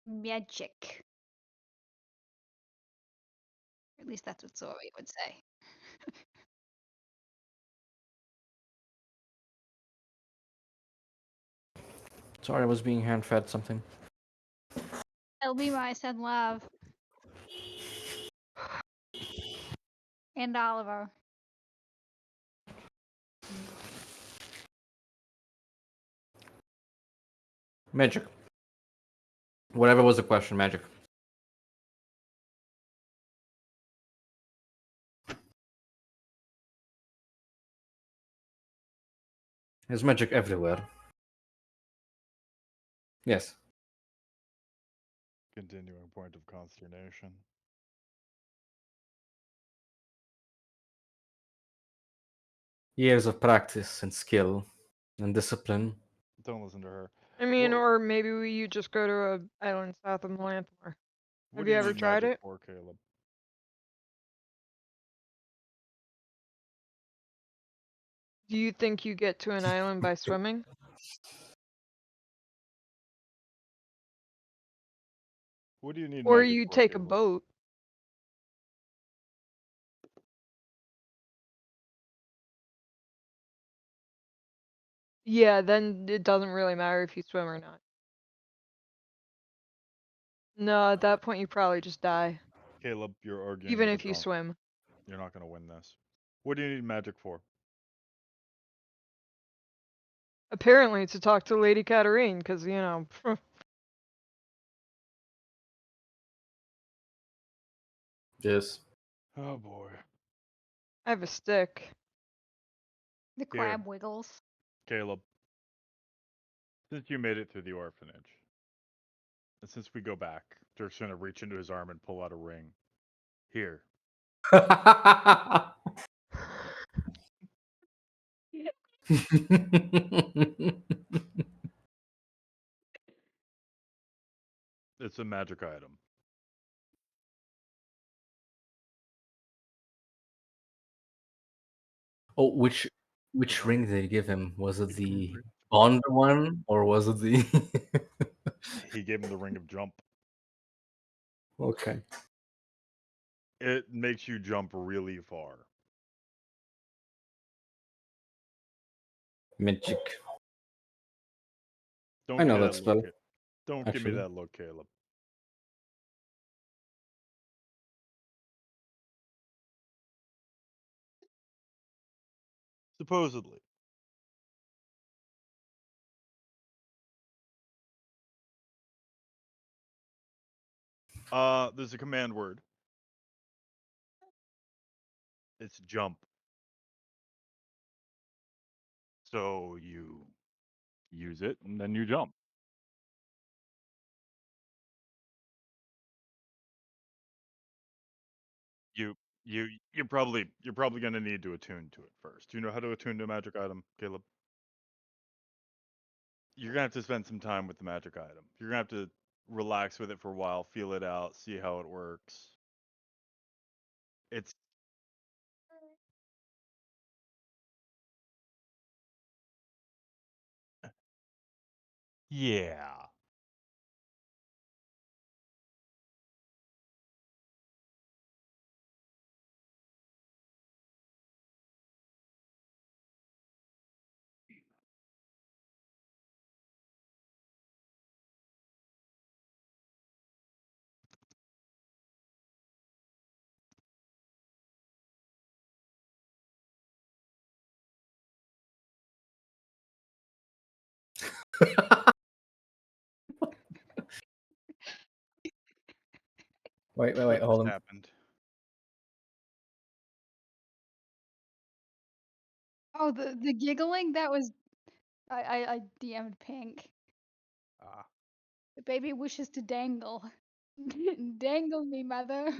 Magic. At least that's what Zori would say.
Sorry, I was being hand-fed something.
It'll be my son Love. And Oliver.
Magic. Whatever was the question, magic. There's magic everywhere. Yes.
Continuing point of consternation.
Years of practice and skill and discipline.
Don't listen to her.
I mean,
Well,
or maybe you just go to a island south of Melanthor.
what
Have
do
you
you
ever
need
tried
magic
it?
for, Caleb?
Do you think you get to an island by swimming?
What do you need
Or
magic
you
for,
take a
Caleb?
boat? Yeah, then it doesn't really matter if you swim or not. No, at that point you probably just die,
Caleb, you're arguing
even
with a
if you
drunk.
swim.
You're not going to win this. What do you need magic for?
Apparently to talk to Lady Katarine, because, you know,
Yes.
Oh boy.
I have a stick.
The
Here,
crab wiggles.
Caleb. Since you made it through the orphanage, and since we go back, Dirk's going to reach into his arm and pull out a ring. Here. It's a magic item.
Oh, which
Uh-huh.
ring did they give him? Was it
He gave him
the
the ring.
Bond one or was it the?
He gave him the ring of jump.
Okay.
It makes you jump really far.
Magic. I
Don't give
know
me
that
that look.
spell,
Don't give me
actually.
that look, Caleb. Supposedly. There's a command word. It's jump. So you use it and then you jump. You you're probably gonna need to attune to it first. Do you know how to attune to a magic item, Caleb? You're gonna have to spend some time with the magic item. You're gonna have to relax with it for a while, feel it out, see how it works. It's yeah.
Wait,
What just
hold on.
happened?
Oh, the giggling, that was I DM'd Pink.
Ah,
The baby wishes to dangle. Dangle me, mother.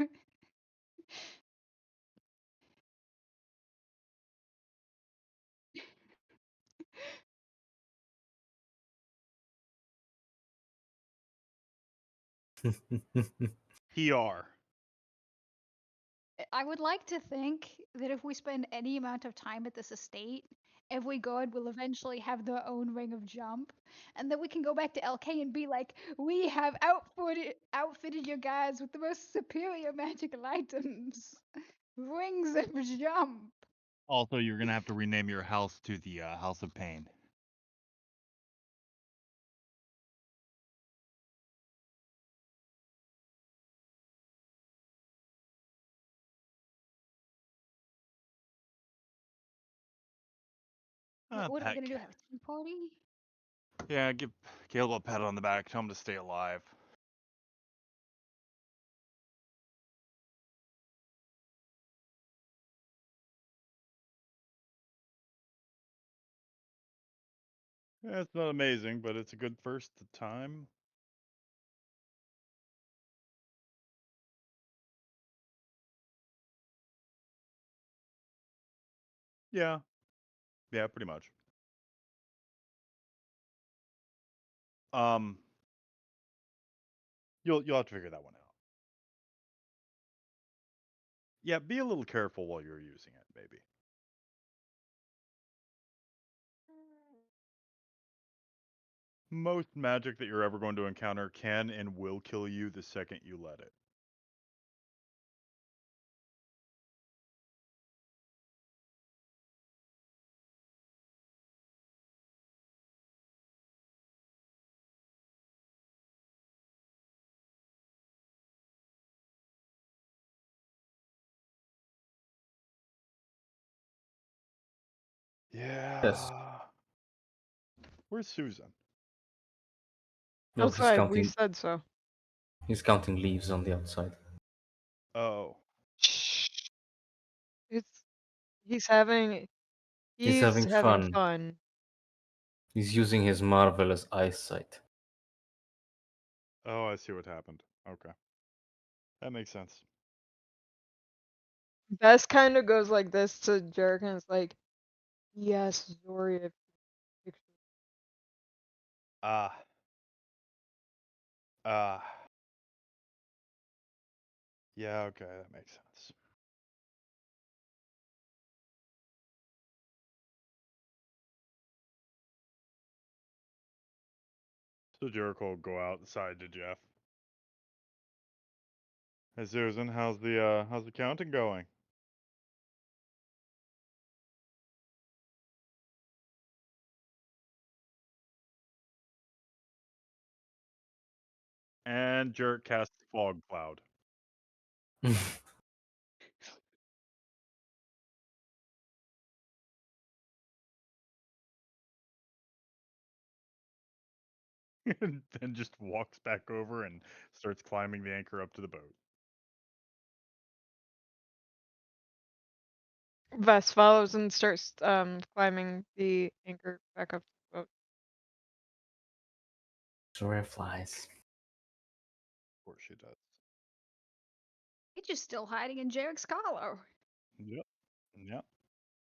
PR.
I would like to think that if we spend any amount of time at this estate, every guard will eventually have their own ring of jump, and then we can go back to LK and be like, we have outfitted your guys with the most superior magical items. Rings of jump.
Also, you're gonna have to rename your house to the House of Pain.
What are we
Pat.
gonna do? Have a tea party?
Yeah, give Caleb a pat on the back. Tell him to stay alive. Yeah, it's not amazing, but it's a good first time. Yeah, yeah, pretty much. Um, you'll have to figure that one out. Yeah, be a little careful while you're using it, baby. Most magic that you're ever going to encounter can and will kill you the second you let it.
Yes.
Yeah. Where's Susan?
No,
Outside, we said so.
he's counting leaves on the outside.
Oh,
Shh. It's he's having
He's having fun.
fun.
He's using his marvelous eyesight.
oh, I see what happened. Okay, that makes sense.
Bess kind of goes like this to Jerk and it's like, yes, Zoria.
Ah, ah. Yeah, okay, that makes sense. So Jericho will go outside to Jeff. Hey Susan, how's the counting going? And Jerk casts fog cloud. And then just walks back over and starts climbing the anchor up to the boat.
Vess follows and starts climbing the anchor back up to the boat.
Zoria flies.
Of course she does.
It's just still hiding in Jarek's collar.
Yep. Yep.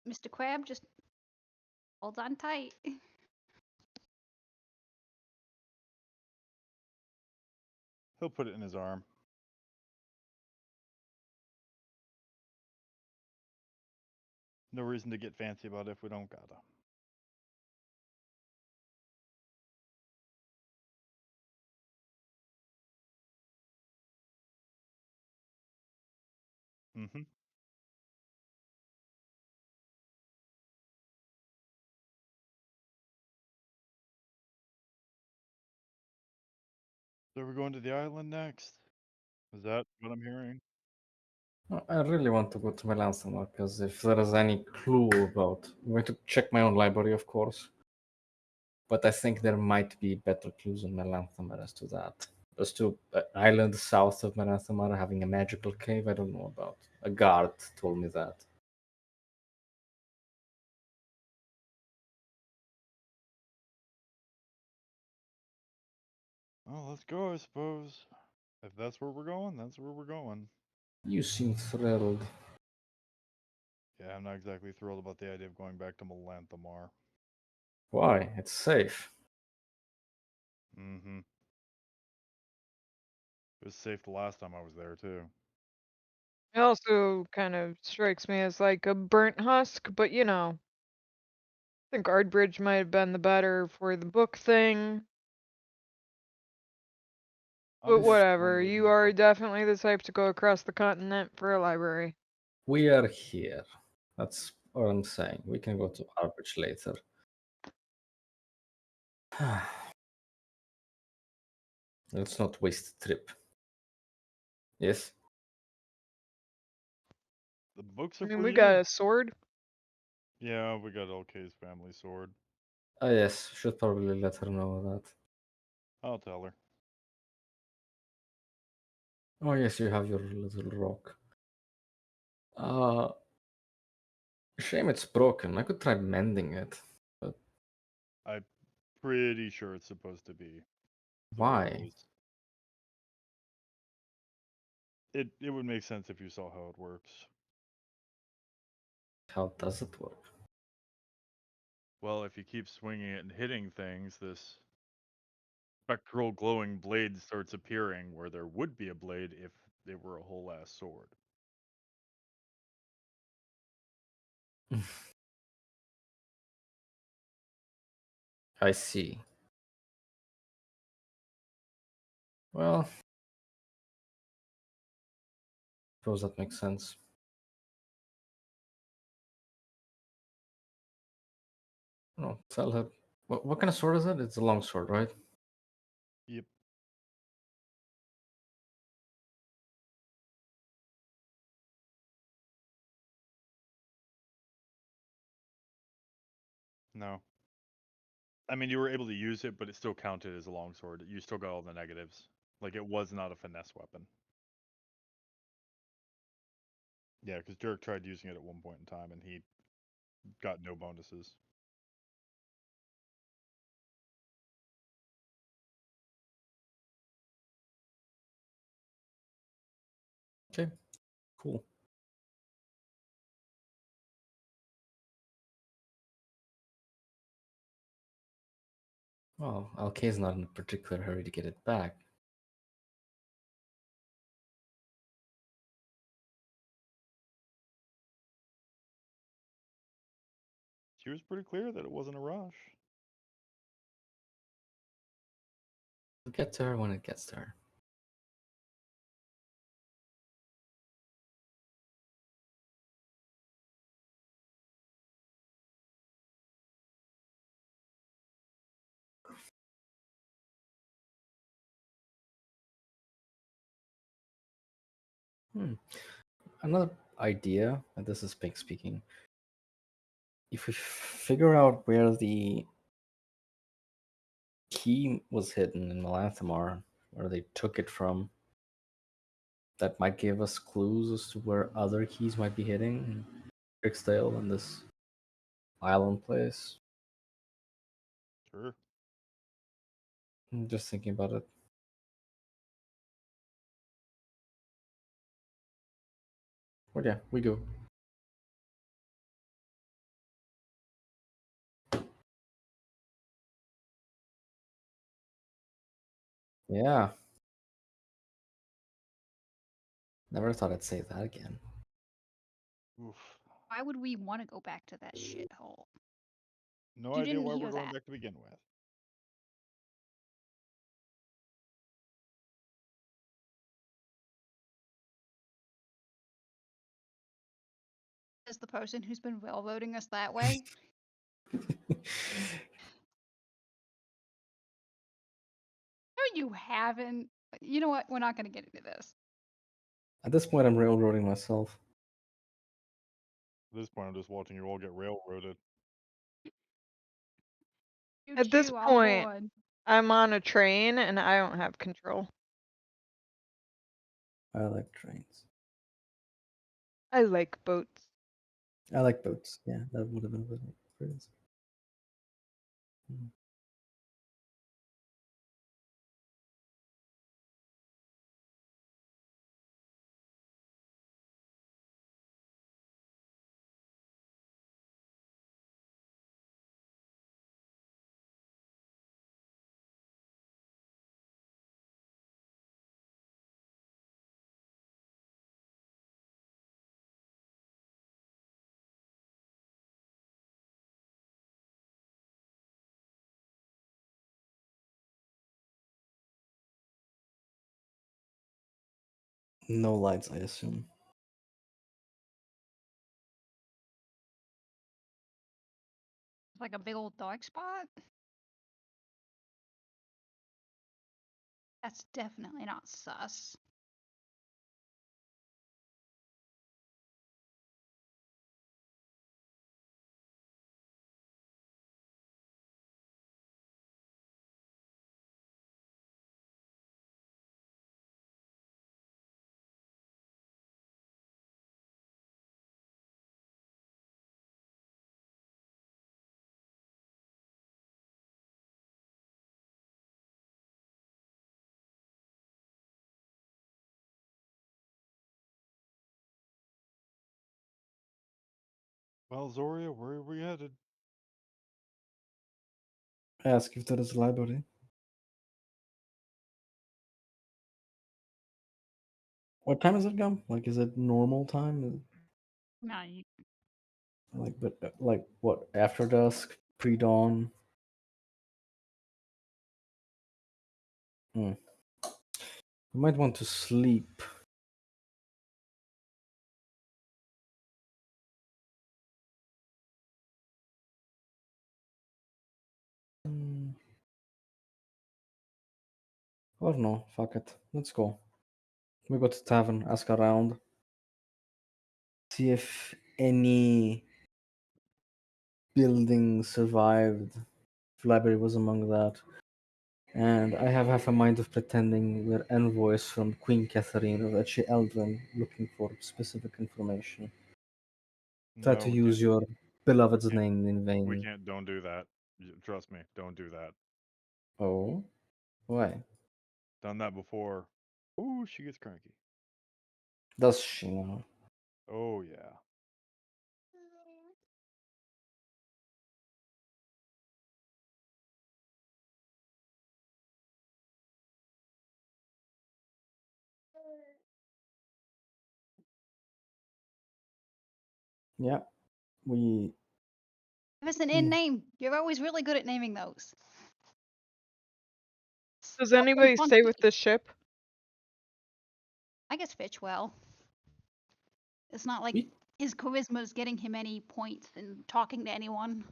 Mr. Crab just holds on tight.
He'll put it in his arm. No reason to get fancy about it if we don't gotta. Mm-hmm. So we're going to the island next? Is that what I'm hearing?
I really want to go to Melanson because if there is any clue about, I'm going to check my own library, of course. but I think there might be better clues on Melanthamar as to that. As to an island south of Melanthamar having a magical cave, I don't know about. A guard told me that.
Well, let's go, I suppose. If that's where we're going, that's where we're going.
You seem thrilled.
Yeah, I'm not exactly thrilled about the idea of going back to Melanthamar.
Why? It's safe.
Mm-hmm. It was safe the last time I was there, too.
It also kind of strikes me as like a burnt husk, but I think Ardbridge might have been the better for the book thing. But
I'm more
whatever,
torn
you
whether
are
to
definitely the type to go across the continent for a library.
We are here. That's what I'm saying. We can go to Arbage later. Let's not waste the trip. Yes?
The books
I
are
mean,
for
we got
you.
a sword.
Yeah, we got LK's family sword.
Ah, yes. Should probably let her know that.
I'll tell her.
Oh, yes, you have your little rock. Uh, Shame it's broken. I could try mending it. But
I'm pretty sure it's supposed to be the way it
why?
is. It would make sense if you saw how it works.
How does it work?
Well, if you keep swinging it and hitting things, this spectral glowing blade starts appearing where there would be a blade if it were a whole ass sword.
I see. Well, suppose that makes sense. No, tell her. What kind of sword is it? It's a long sword, right?
Yep. No. I mean, you were able to use it, but it still counted as a longsword. You still got all the negatives. Like, it was not a finesse weapon. Yeah, because Dirk tried using it at one point in time, and he got no bonuses.
Okay, cool. Well, Alkay's not in a particular hurry to get it back.
She was pretty clear that it wasn't a rush.
We'll get to her when it gets to her. Another idea, and this is Pink speaking. If we figure out where the key was hidden in Melanthamar, where they took it from, that might give us clues as to where other keys might be hidden in Cricksdale and this island place.
Sure.
I'm just thinking about it. But yeah, we go. Yeah. Never thought I'd say that again.
Oof.
Why would we want to go back to that shithole?
No
You
idea
didn't
why we're
hear
going
that.
back to begin with.
As the person who's been railroading us that way. No, you haven't. You know what? We're not going to get into this.
At this point, I'm railroading myself.
At this point, I'm just watching you all get railroaded.
At this
Choo-choo, I'm
point,
bored.
I'm on a train and I don't have control.
I like trains.
I like boats.
I like boats. Yeah, that would have been a better phrase. No lights, I assume.
It's like a big old dark spot. That's definitely not sus.
Well, Zoria, where are we headed?
Ask if there is a library. What time is it, Gum? Like, is it normal time?
No,
Like what? After dusk, pre-dawn. You might want to sleep. Or no, fuck it. Let's go. We go to tavern, ask around, see if any building survived. If library was among that. And I have half a mind of pretending we're envoys from Queen Catherine of Etche Eldrin looking for specific information. Try
No,
to
we
use
can't.
your beloved's
Can't.
name in
We
vain.
can't. Don't do that. Trust me. Don't do that.
Oh? Why?
Done that before. Ooh, she gets cranky.
Does she now?
Oh yeah.
Yeah. We
give us an in name. You're always really good at naming those.
Does
Something
anybody stay with
funky.
this ship?
I guess Fitch well. It's not like
we
his charisma is getting him any points in talking to anyone.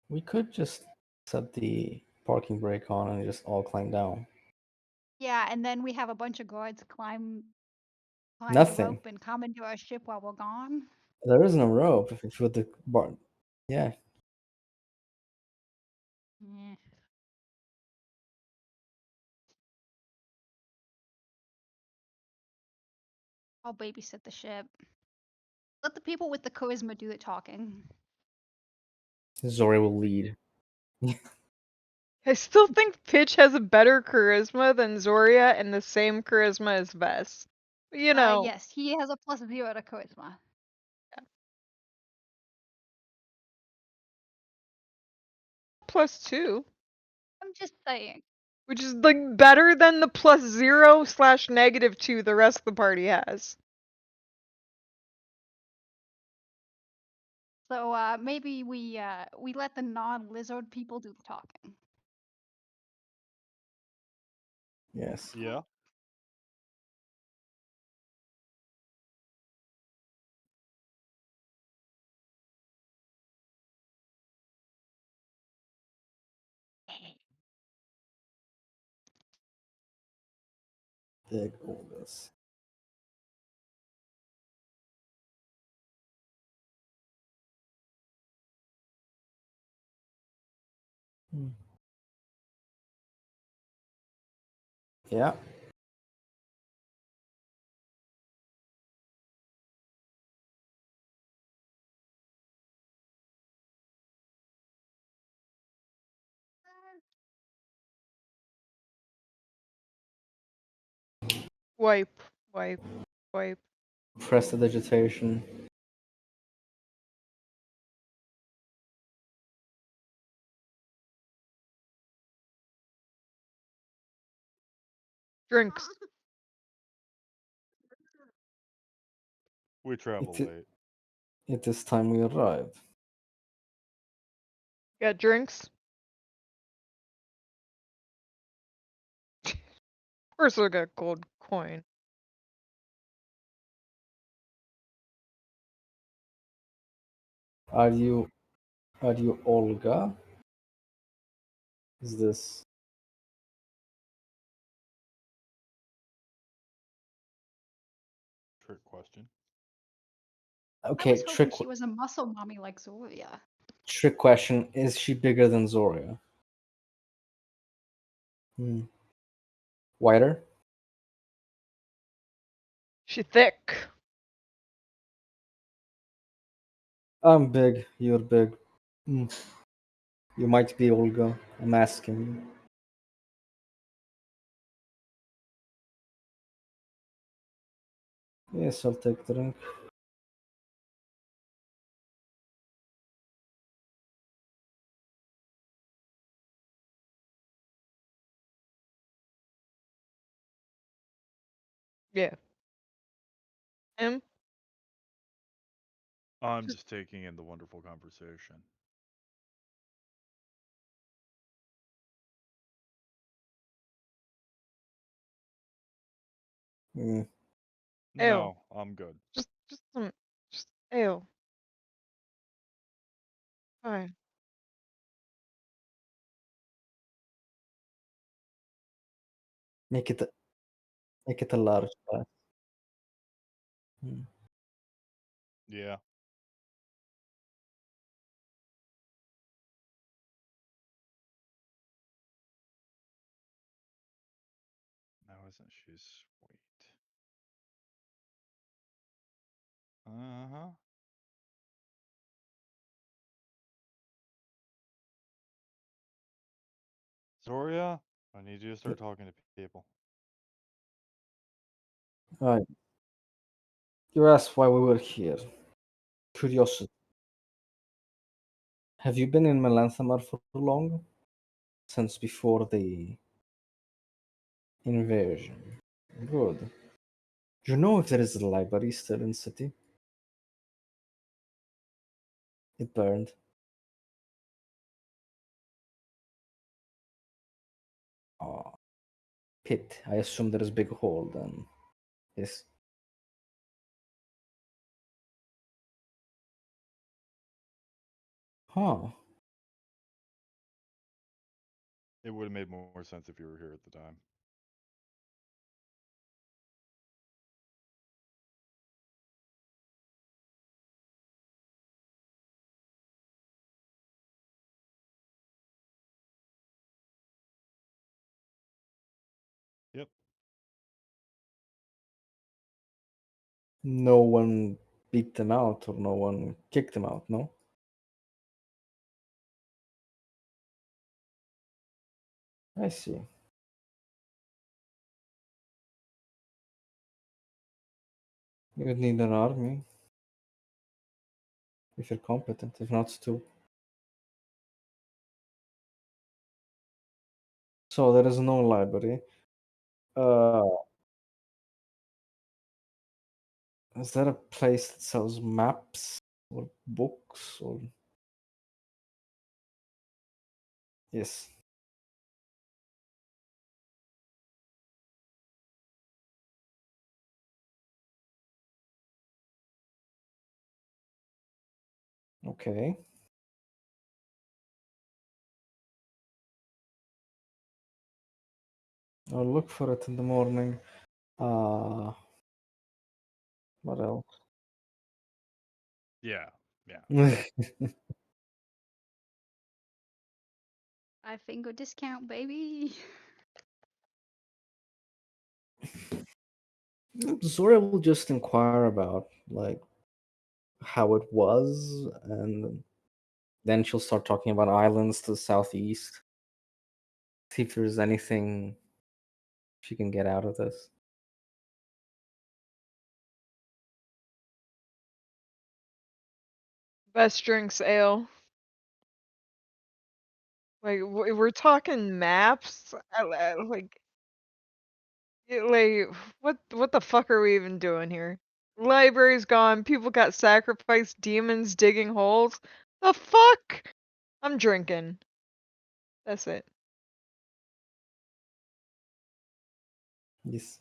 we could just set the parking brake on and just all climb down.
Yeah, and then we have a bunch of guards climb the
Nothing.
rope and come into our ship while we're gone.
There is no rope if it's with the bar. Yeah.
Yeah. I'll babysit the ship. Let the people with the charisma do the talking.
Zori will lead.
I still think Pitch has a better charisma than Zoria and the same charisma as Vess. You know,
Yes, he has a +0 to charisma.
+2,
I'm just saying.
which is like better than the +0/-2 the rest of the party has.
So maybe we let the non-lizard people do the talking.
Yes.
Yeah.
Big oldest. Hmm. Yeah.
Wipe, wipe, wipe.
Prestidigitation.
Drinks.
We travel
It,
late.
it is time we arrived.
Got drinks? Of course I got gold coin.
Are you Olga? Is this
Trick question.
I
okay?
was hoping she was a muscle mommy like Zoya.
Trick question: is she bigger than Zoria? Hmm. Wider?
She thick.
I'm big. You're big. Hmm. You might be Olga. I'm asking you. Yes, I'll take the drink.
Yeah. Him?
I'm
Just
just taking in the wonderful conversation.
Hmm.
ale.
No, I'm good.
Just some just ale. Fine.
Make it a large glass. Hmm.
Yeah. Now isn't she sweet? Uh-huh. Zoria, I need you to start talking to people.
Right. You asked why we were here. Curiosity. Have you been in Melanthamar for long? Since before the invasion. Good. Do you know if there is a library still in city? It burned. Oh, pit. I assume there is big hole then. Yes. Huh.
It would have made more sense if you were here at the time. Yep.
No one beat them out or no one kicked them out, no? I see. You would need an army if you're competent, if not two. So there is no library. Uh, is there a place that sells maps or books or yes? Okay. I'll look for it in the morning. Uh, what else?
Yeah. Yeah.
5 finger discount, baby.
Zora will just inquire about like how it was, and then she'll start talking about islands to the southeast. See if there's anything she can get out of this.
Best drinks ale. Like we're talking maps. Like what the fuck are we even doing here? Library's gone. People got sacrificed. Demons digging holes. The fuck? I'm drinking. That's it.
Yes.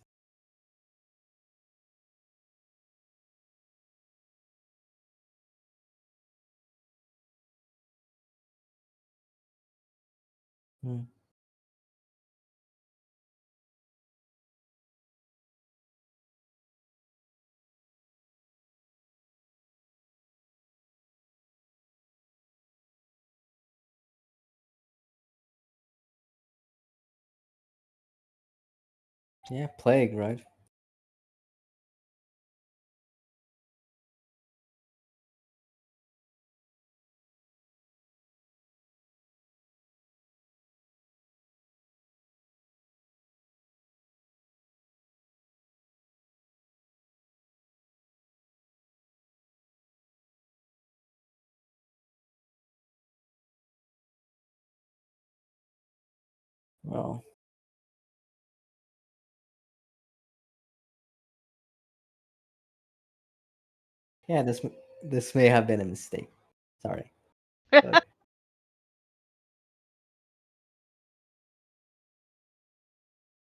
Hmm. Yeah, plague, right? Well, yeah, this may have been a mistake. Sorry, but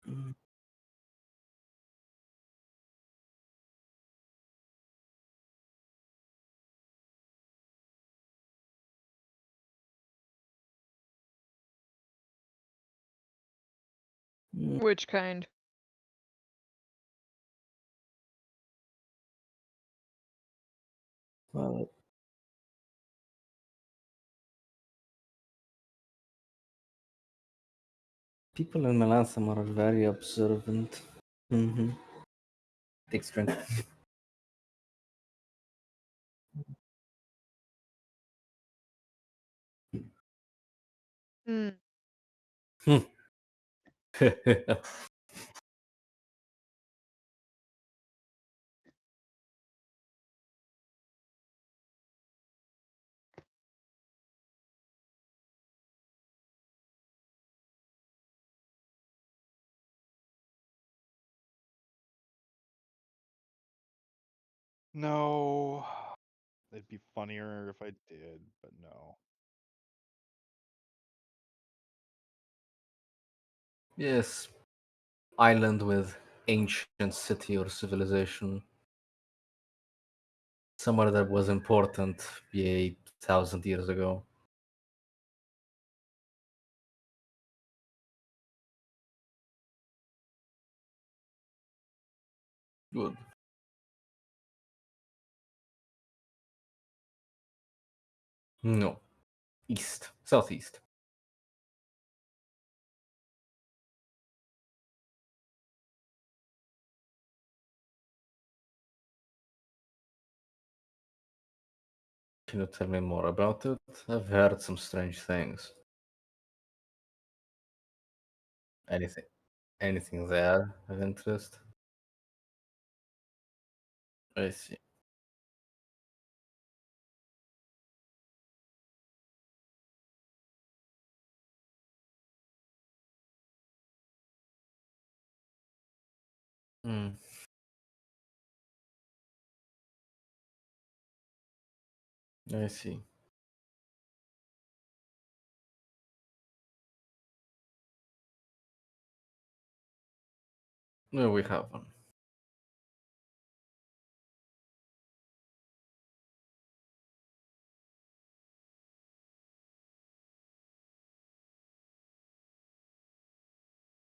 mm, mm,
Which kind?
well, people in Malatham are very observant. Mm-hmm. Take strength.
Hmm.
No. It'd be funnier if I did, but no.
Yes, island with ancient city or civilization. Somewhere that was important 8,000 years ago. Good. No. East. Southeast. Can you tell me more about it? I've heard some strange things. Anything anything there of interest? I see. Hmm. I see. No, we have one.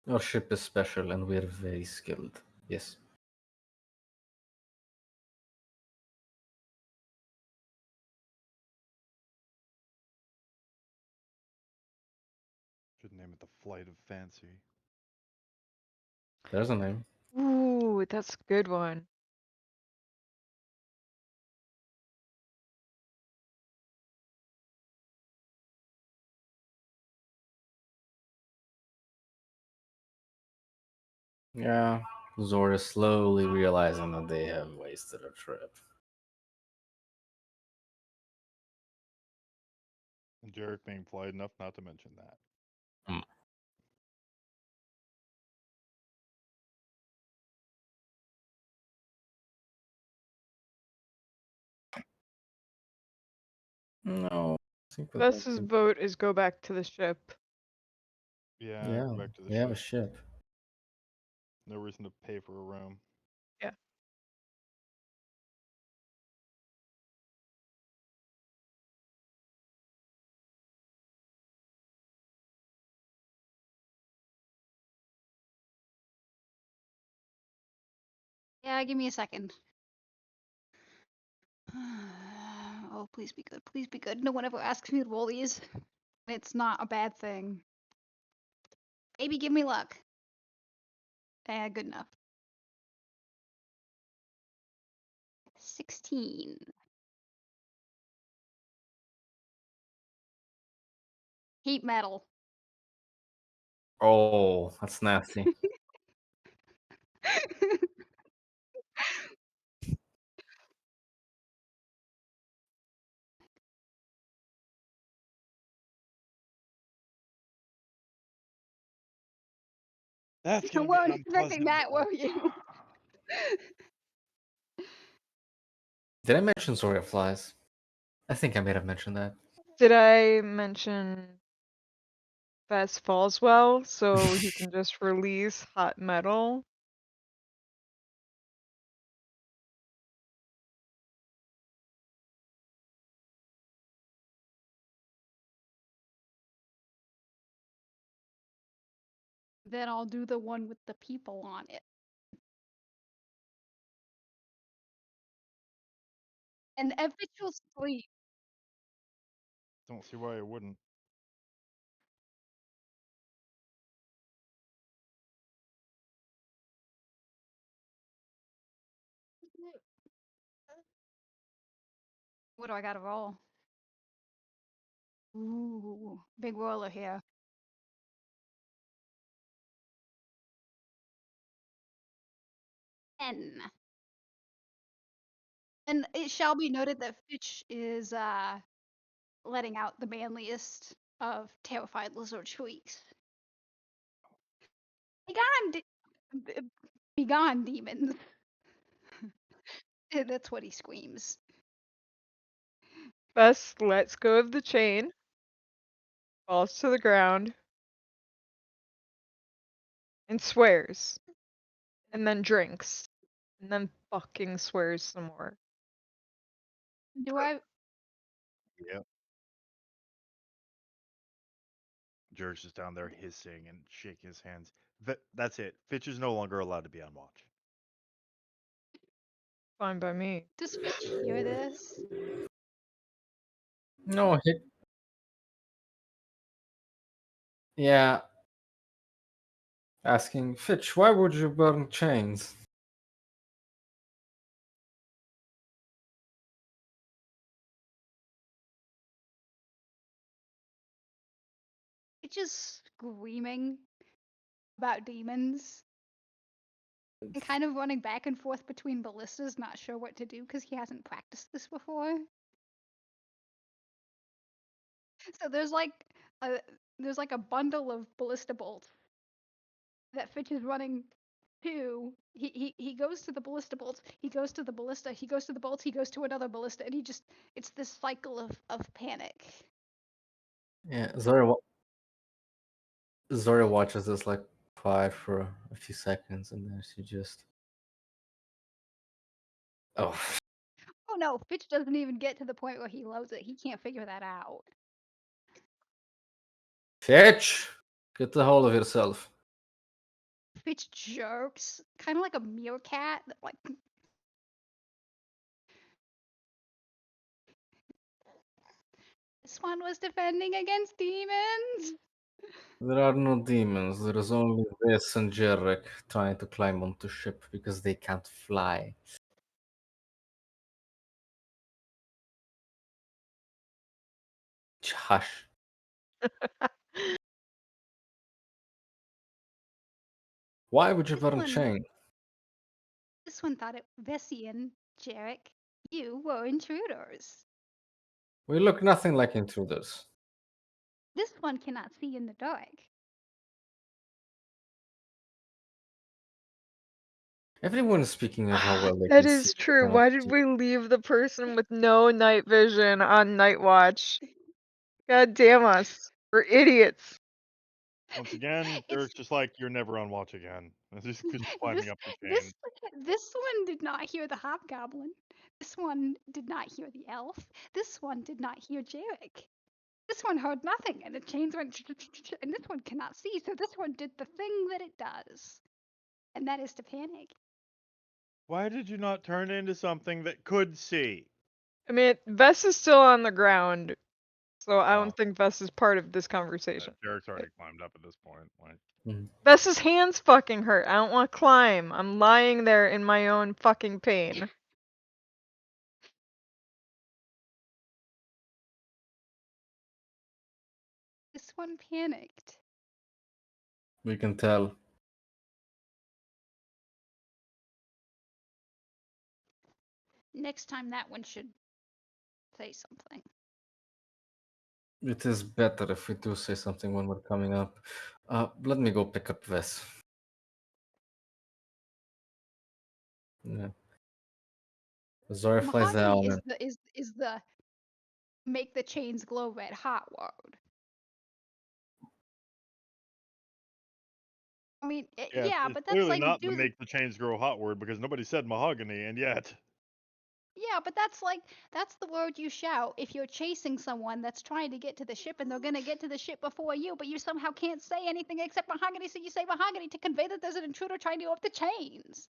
Our ship is special and we're very skilled. Yes.
with the flight of fancy.
There's a name.
Ooh, that's a good one.
Yeah. Zord is slowly realizing that they have wasted a trip.
And Jarek being polite enough not to mention that.
No. I think that
Best's vote is go back to the ship.
Yeah,
yeah,
go back to the
we have a
ship.
ship.
No reason to pay for a room.
Yeah.
Yeah, give me a second. Oh, please be good. Please be good. No one ever asks me to roll these. It's not a bad thing. Baby, give me luck. Good enough. 16. Heat metal.
Oh, that's nasty.
That's
You
gonna be an
weren't
unpleasant
expecting that,
roll.
were you?
Did I mention Zoria flies? I think I may have mentioned that.
Did I mention Best falls well, so he can just release hot metal?
Then I'll do the one with the people on it. And if it will sleep.
Don't see why it wouldn't.
What do I gotta roll? Ooh, big roller here. 10. And it shall be noted that Fitch is letting out the manliest of terrified lizard shrieks. Begone, begone, demons! That's what he screams.
Best lets go of the chain, falls to the ground, and swears. And then drinks. And then fucking swears some more.
Do I?
Yep. George is down there hissing and shaking his hands. That's it. Fitch is no longer allowed to be on watch.
Fine by me.
Does Fitch hear this?
No, hit. Yeah. Asking Fitch, why would you burn chains?
Fitch is screaming about demons and kind of running back and forth between ballistas, not sure what to do because he hasn't practiced this before. So a there's like a bundle of ballista bolts that Fitch is running to. He goes to the ballista bolts, he goes to the ballista, he goes to the bolts, he goes to another ballista, and it's this cycle of panic.
Yeah, Zoria watches this like quiet for a few seconds, and then she just. Oh.
Oh no, Fitch doesn't even get to the point where he loads it. He can't figure that out.
Fitch! Get a hold of yourself.
Fitch jerks, kind of like a meerkat. Like this one was defending against demons.
There are no demons. There is only Wes and Jarek trying to climb onto ship because they can't fly. Hush. Why would you
This
burn
one,
Chang?
this one thought it. Vesey and Jarek, you were intruders.
We look nothing like intruders.
This one cannot see in the dark.
Everyone is speaking of how well they
That
can see
is
but
true.
cannot
Why did
see.
we leave the person with no night vision on night watch? God damn us. We're idiots.
Once again,
It's
Derek's just like, you're never on watch again. Just climbing
this
up the chain.
this this one did not hear the hobgoblin. This one did not hear the elf. This one did not hear Jarek. This one heard nothing, and the chains went, and this one cannot see. So this one did the thing that it does, and that is to panic.
Why did you not turn into something that could see?
I mean, Vess is still on the ground, so I
Oh,
don't think Vess is part of this conversation.
Derek's already climbed up at this point. Like,
Mhm.
Vess's hands fucking hurt. I don't want to climb. I'm lying there in my own fucking pain.
This one panicked.
We can tell.
Next time, that one should say something.
It is better if we do say something when we're coming up. Let me go pick up Wes. Yeah. Zora flies
Mahogany
down
is
and
the make the chains glow red hot word. I mean,
yeah,
yeah,
it's
but that's
clearly
like
not the
do the
make the chains grow hot word because nobody said mahogany, and yet.
yeah, but that's the word you shout if you're chasing someone that's trying to get to the ship and they're gonna get to the ship before you, but you somehow can't say anything except mahogany, so you say mahogany to convey that there's an intruder trying to go up the chains.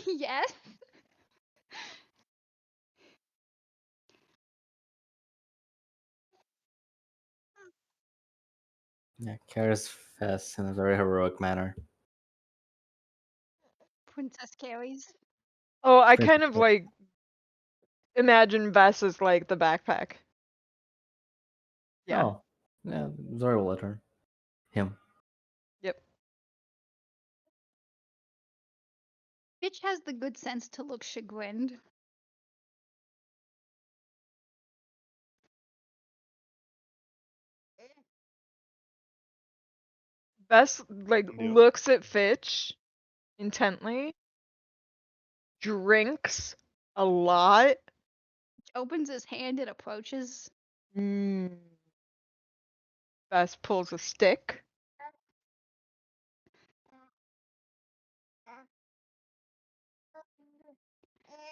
Yes.
Yeah, carries Fess in a very heroic manner.
Princess carries.
Oh, I
Princess
kind of
Fess.
like imagine Vess as like the backpack. Yeah.
Oh, yeah, Zora will let her. Him.
Yep.
Bitch has the good sense to look chagrined.
Vess like
Yep.
looks at Fitch intently, drinks a lot.
Opens his hand and approaches.
Mm. Vess pulls a stick.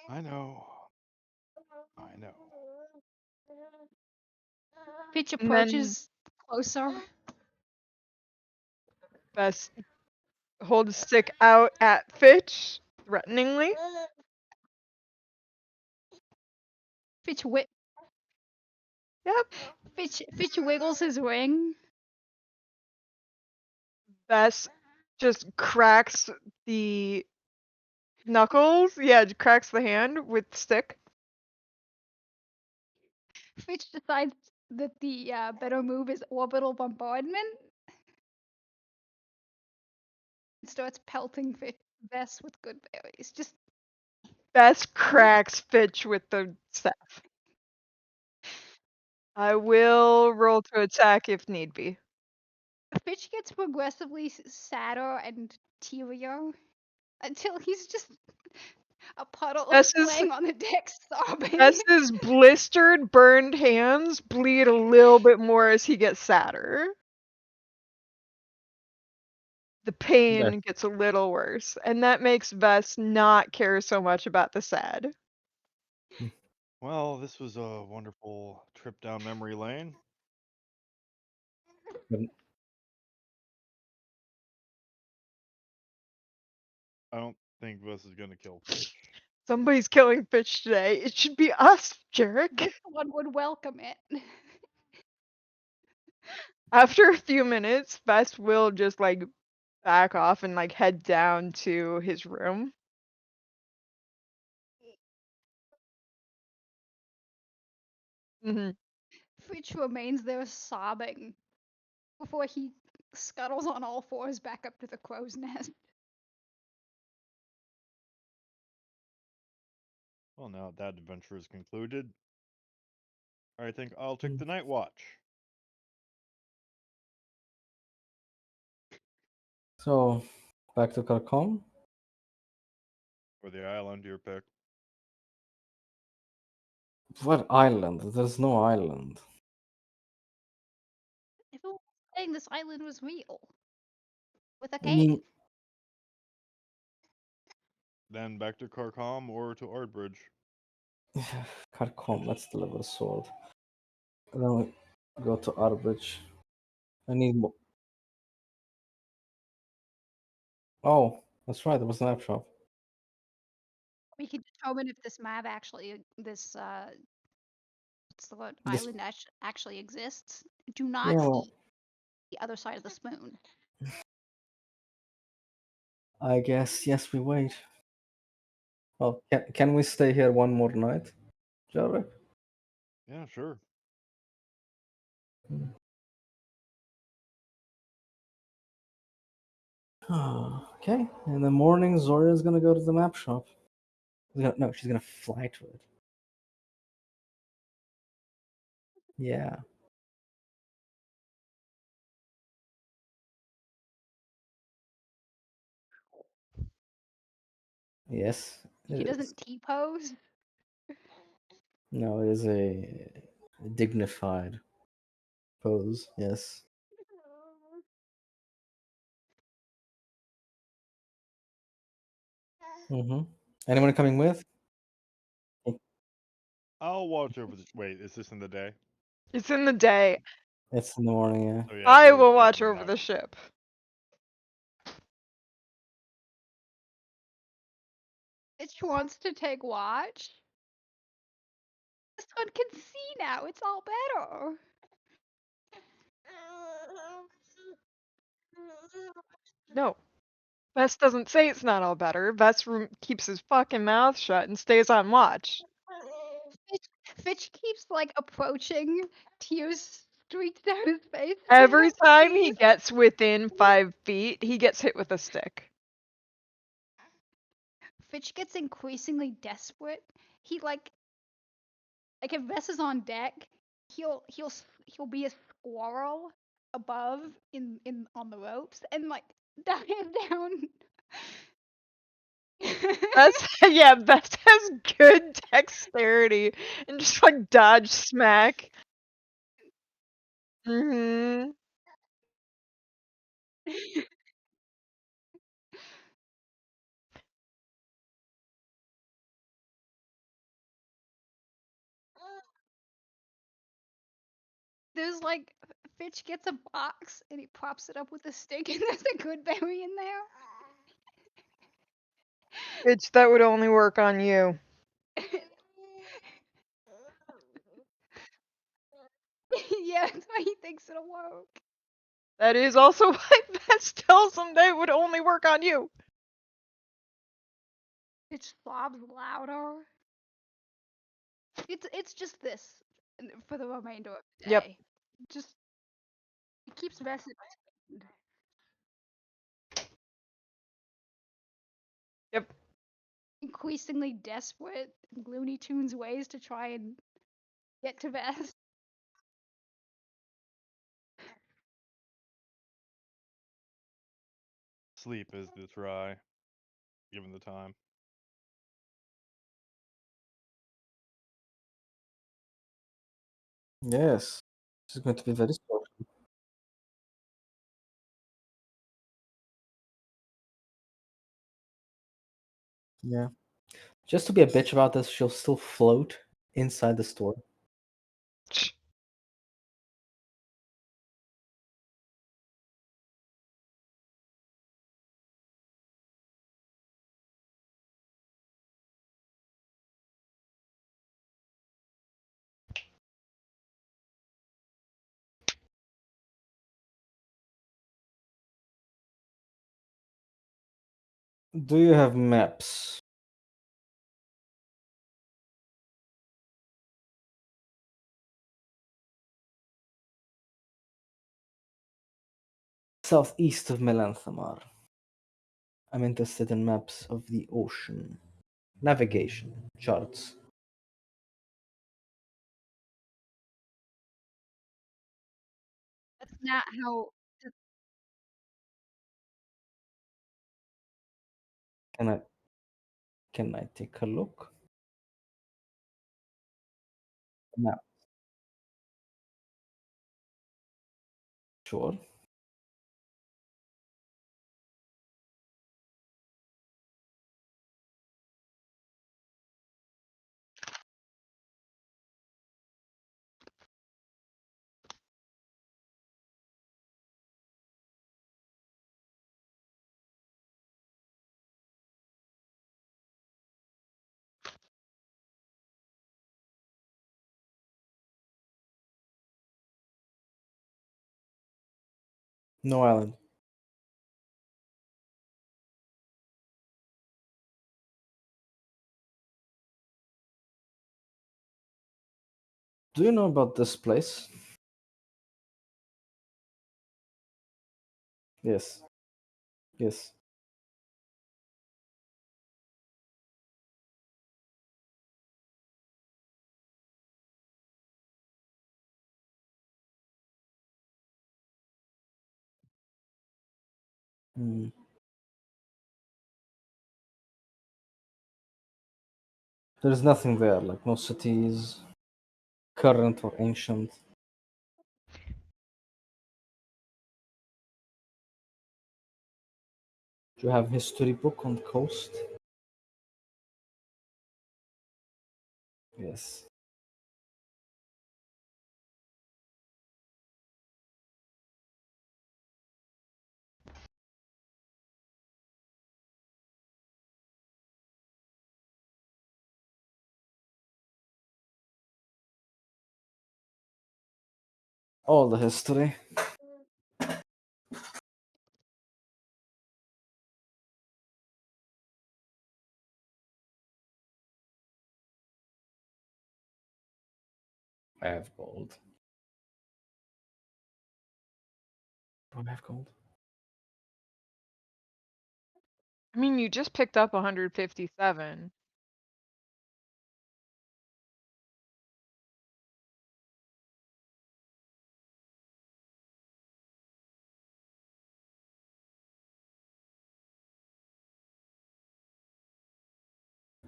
I know. I know.
Bitch
And then
approaches closer.
Vess holds a stick out at Fitch, threateningly.
Fitch
Yep.
Fitch wiggles his ring.
Vess just cracks the knuckles. Yeah, cracks the hand with the stick.
Fitch decides that the better move is orbital bombardment. And starts pelting Vess with good berries. Just
Vess cracks Fitch with the staff. I will roll to attack if need be.
Fitch gets progressively sadder and tearier until he's just a puddle
Vess is
laying on the deck sobbing.
Vess's blistered, burned hands bleed a little bit more as he gets sadder. The
Yes.
pain gets a little worse, and that makes Vess not care so much about the sad.
Well, this was a wonderful trip down memory lane.
But
I don't think this is gonna kill Fitch.
Somebody's killing fish today. It should be us, Jarek.
This one would welcome it.
After a few minutes, Vest will just like back off and like head down to his room. Hmm.
Fitch remains there sobbing before he scuttles on all fours back up to the crow's nest.
Well, now that adventure is concluded, I think I'll take
Mm.
the night watch.
So, back to Karkom.
Or the island, your pick.
What island? There's no island.
Everyone was saying this island was real. With a
I mean,
cave.
Then back to Carcom or to Ardbridge.
Karkom, let's deliver a sword. And then we go to Arbridge. I need more. Oh, that's right, there was an app shop.
We can determine if this map actually, this what's the word,
This,
island actually exists. Do not
yeah, well,
see the other side of the spoon.
I guess, yes, we wait. Well, can we stay here one more night, Jarek?
Yeah, sure.
Okay, in the morning, Zoria's gonna go to the map shop. No, she's gonna fly to it. Yeah. Yes,
She
it is.
doesn't T-pose.
No, it is a dignified pose. Yes. Mm-hmm. Anyone coming with?
I'll watch over the. Wait, is this in the day?
It's in the day.
It's in the morning. Yeah.
Oh, yeah,
I
Jared's
will watch
checking
over
out.
the ship.
Fitch wants to take watch. This one can see now. It's all better.
No. Vest doesn't say it's not all better. Vest keeps his fucking mouth shut and stays on watch.
Fitch keeps like approaching, tears streak down his face.
Every
Dad,
time he
please.
gets within 5 feet, he gets hit with a stick.
Fitch gets increasingly desperate. He like if Vess is on deck, he'll be a squirrel above in on the ropes and like dive down.
Vest, yeah, Vest has good dexterity and just like dodge smack. Hmm.
There's like Fitch gets a box and he props it up with a stick and there's a good berry in there.
Bitch, that would only work on you.
Yeah, that's why he thinks it'll work.
That is also why Vest tells him that it would only work on you.
Fitch sobs louder. It's just this for the remainder of the
Yep.
day. Just it keeps Vess entertained.
Yep.
Increasingly desperate in Looney Tunes ways to try and get to Vess.
Sleep is the try, given the time.
Yes. She's going to be very social. Yeah. Just to be a bitch about this, she'll still float inside the store. Do you have maps? Southeast of Melanthamar. I'm interested in maps of the ocean. Navigation charts.
That's not how.
Can I can I take a look? Map, sure. No island. Do you know about this place? Yes. Yes. Hmm. There's nothing there, like no cities, current or ancient. Do you have history book on the coast? Yes. All the history. I have gold. Do I have gold?
I mean, you just picked up 157.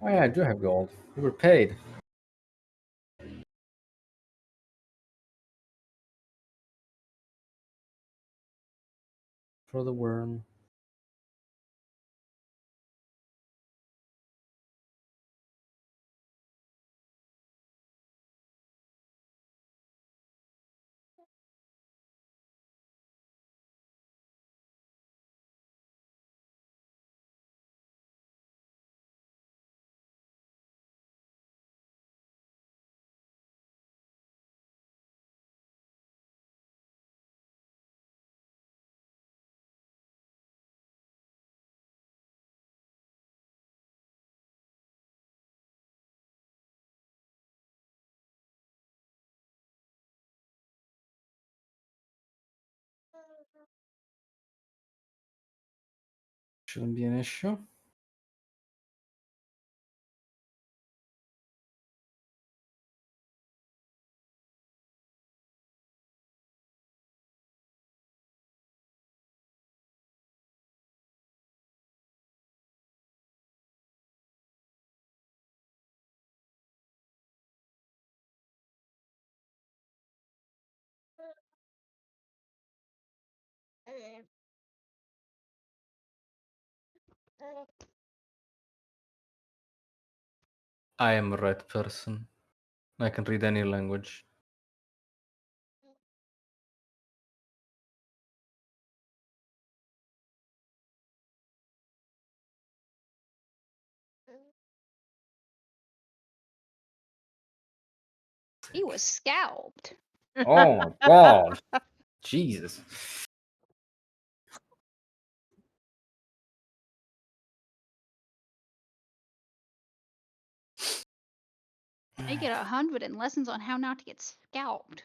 Oh yeah, I do have gold. We were paid. For the worm. Shouldn't be an issue. I am a red person. I can read any language.
He was scalped.
Oh my god. Jesus.
I get 100 in lessons on how not to get scalped.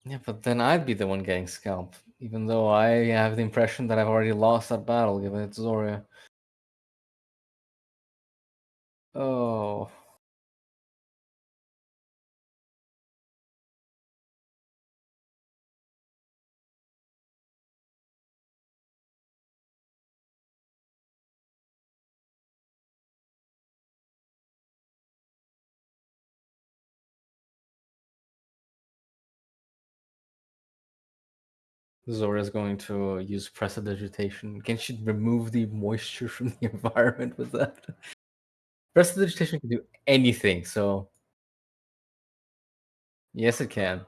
Yeah, but then I'd be the one getting scalped, even though I have the impression that I've already lost that battle, given it's Zoria. Oh. Zora's going to use prestidigitation. Can she remove the moisture from the environment with that? Prestidigitation can do anything, so yes, it can.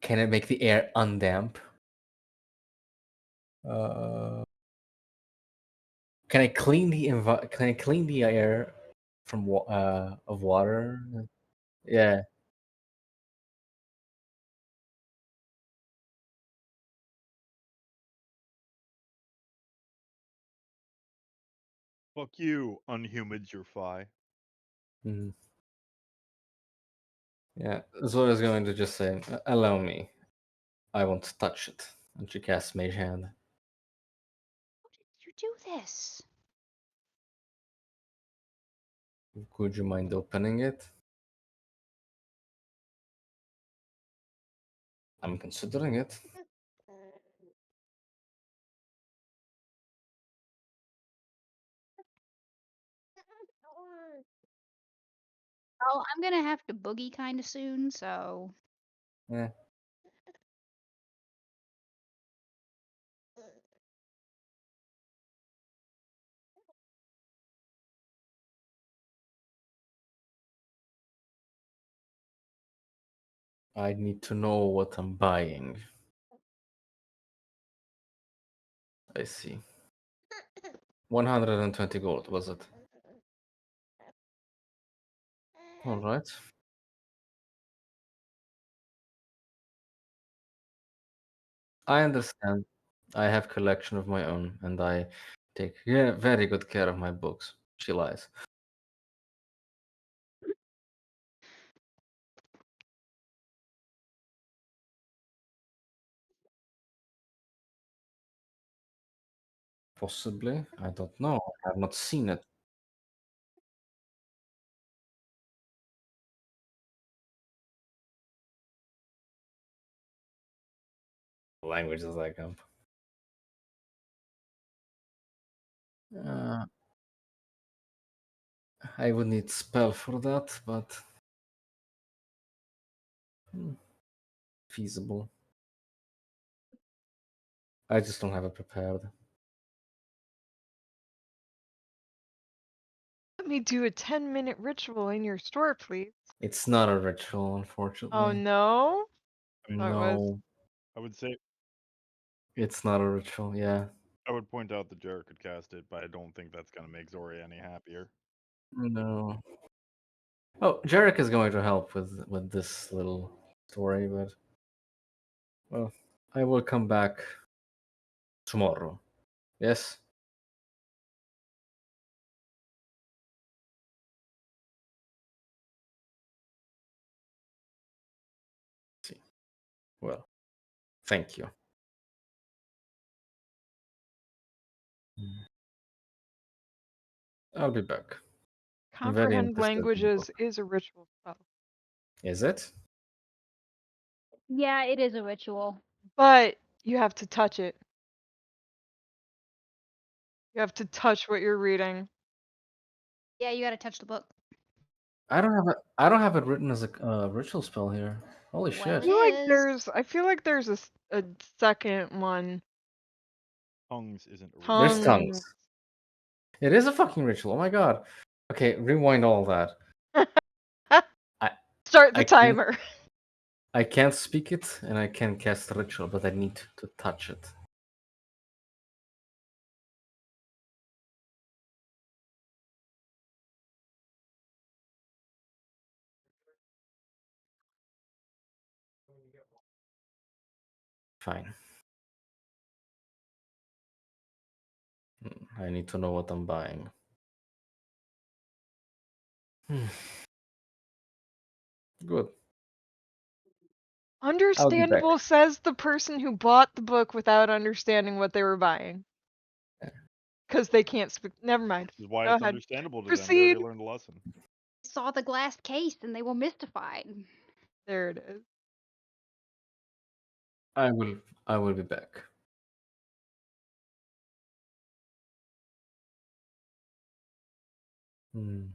Can it make the air undamp? Can I clean the Can I clean the air from of water? Yeah.
Fuck you, unhumidify.
Mhm. Yeah. Zora's going to just say, "Allow me. I won't touch it." And she casts Mage Hand.
How did you do this?
Would you mind opening it? I'm considering it.
Oh, I'm gonna have to boogie kind of soon, so.
Yeah. I need to know what I'm buying. I see. 120 gold, was it? All right. I understand. I have collection of my own, and I take very good care of my books. She lies. Possibly. I don't know. I have not seen it. Languages I come. Uh, I would need spell for that, but feasible. I just don't have it prepared.
Let me do a 10-minute ritual in your store, please.
It's not a ritual,
Oh
unfortunately.
no? Oh, it was.
No,
I would say
it's not a ritual. Yeah.
I would point out that Jarrett could cast it, but I don't think that's gonna make Zori any happier.
No. Oh, Jarek is going to help with this little story, but well, I will come back tomorrow. Yes. See. Well, thank you. I'll be back. I'm very
Comprehend
interested in the
languages
book.
is a ritual spell,
Is it?
Yeah, it is a ritual.
but you have to touch it. You have to touch what you're reading.
Yeah, you gotta touch the book.
I don't have it. I don't have it written as a ritual spell here. Holy
Well,
shit!
it is.
I feel like there's a second one.
Tongues isn't a ritual.
There's tongues.
Tongues.
It is a fucking ritual. Oh my god. Okay, rewind all that. I
Start the
I can't
timer.
I can't speak it and I can cast ritual, but I need to touch it. Fine.
I need to know what I'm buying. Good.
Understandable,
back.
says the person who bought the book without understanding what they were buying.
Yeah.
Because they can't speak. Never mind.
This is why
Go
it's
ahead.
understandable to them. They
Proceed.
already learned a lesson.
Saw the glass case and they were mystified.
There it is.
I will be back. Hmm.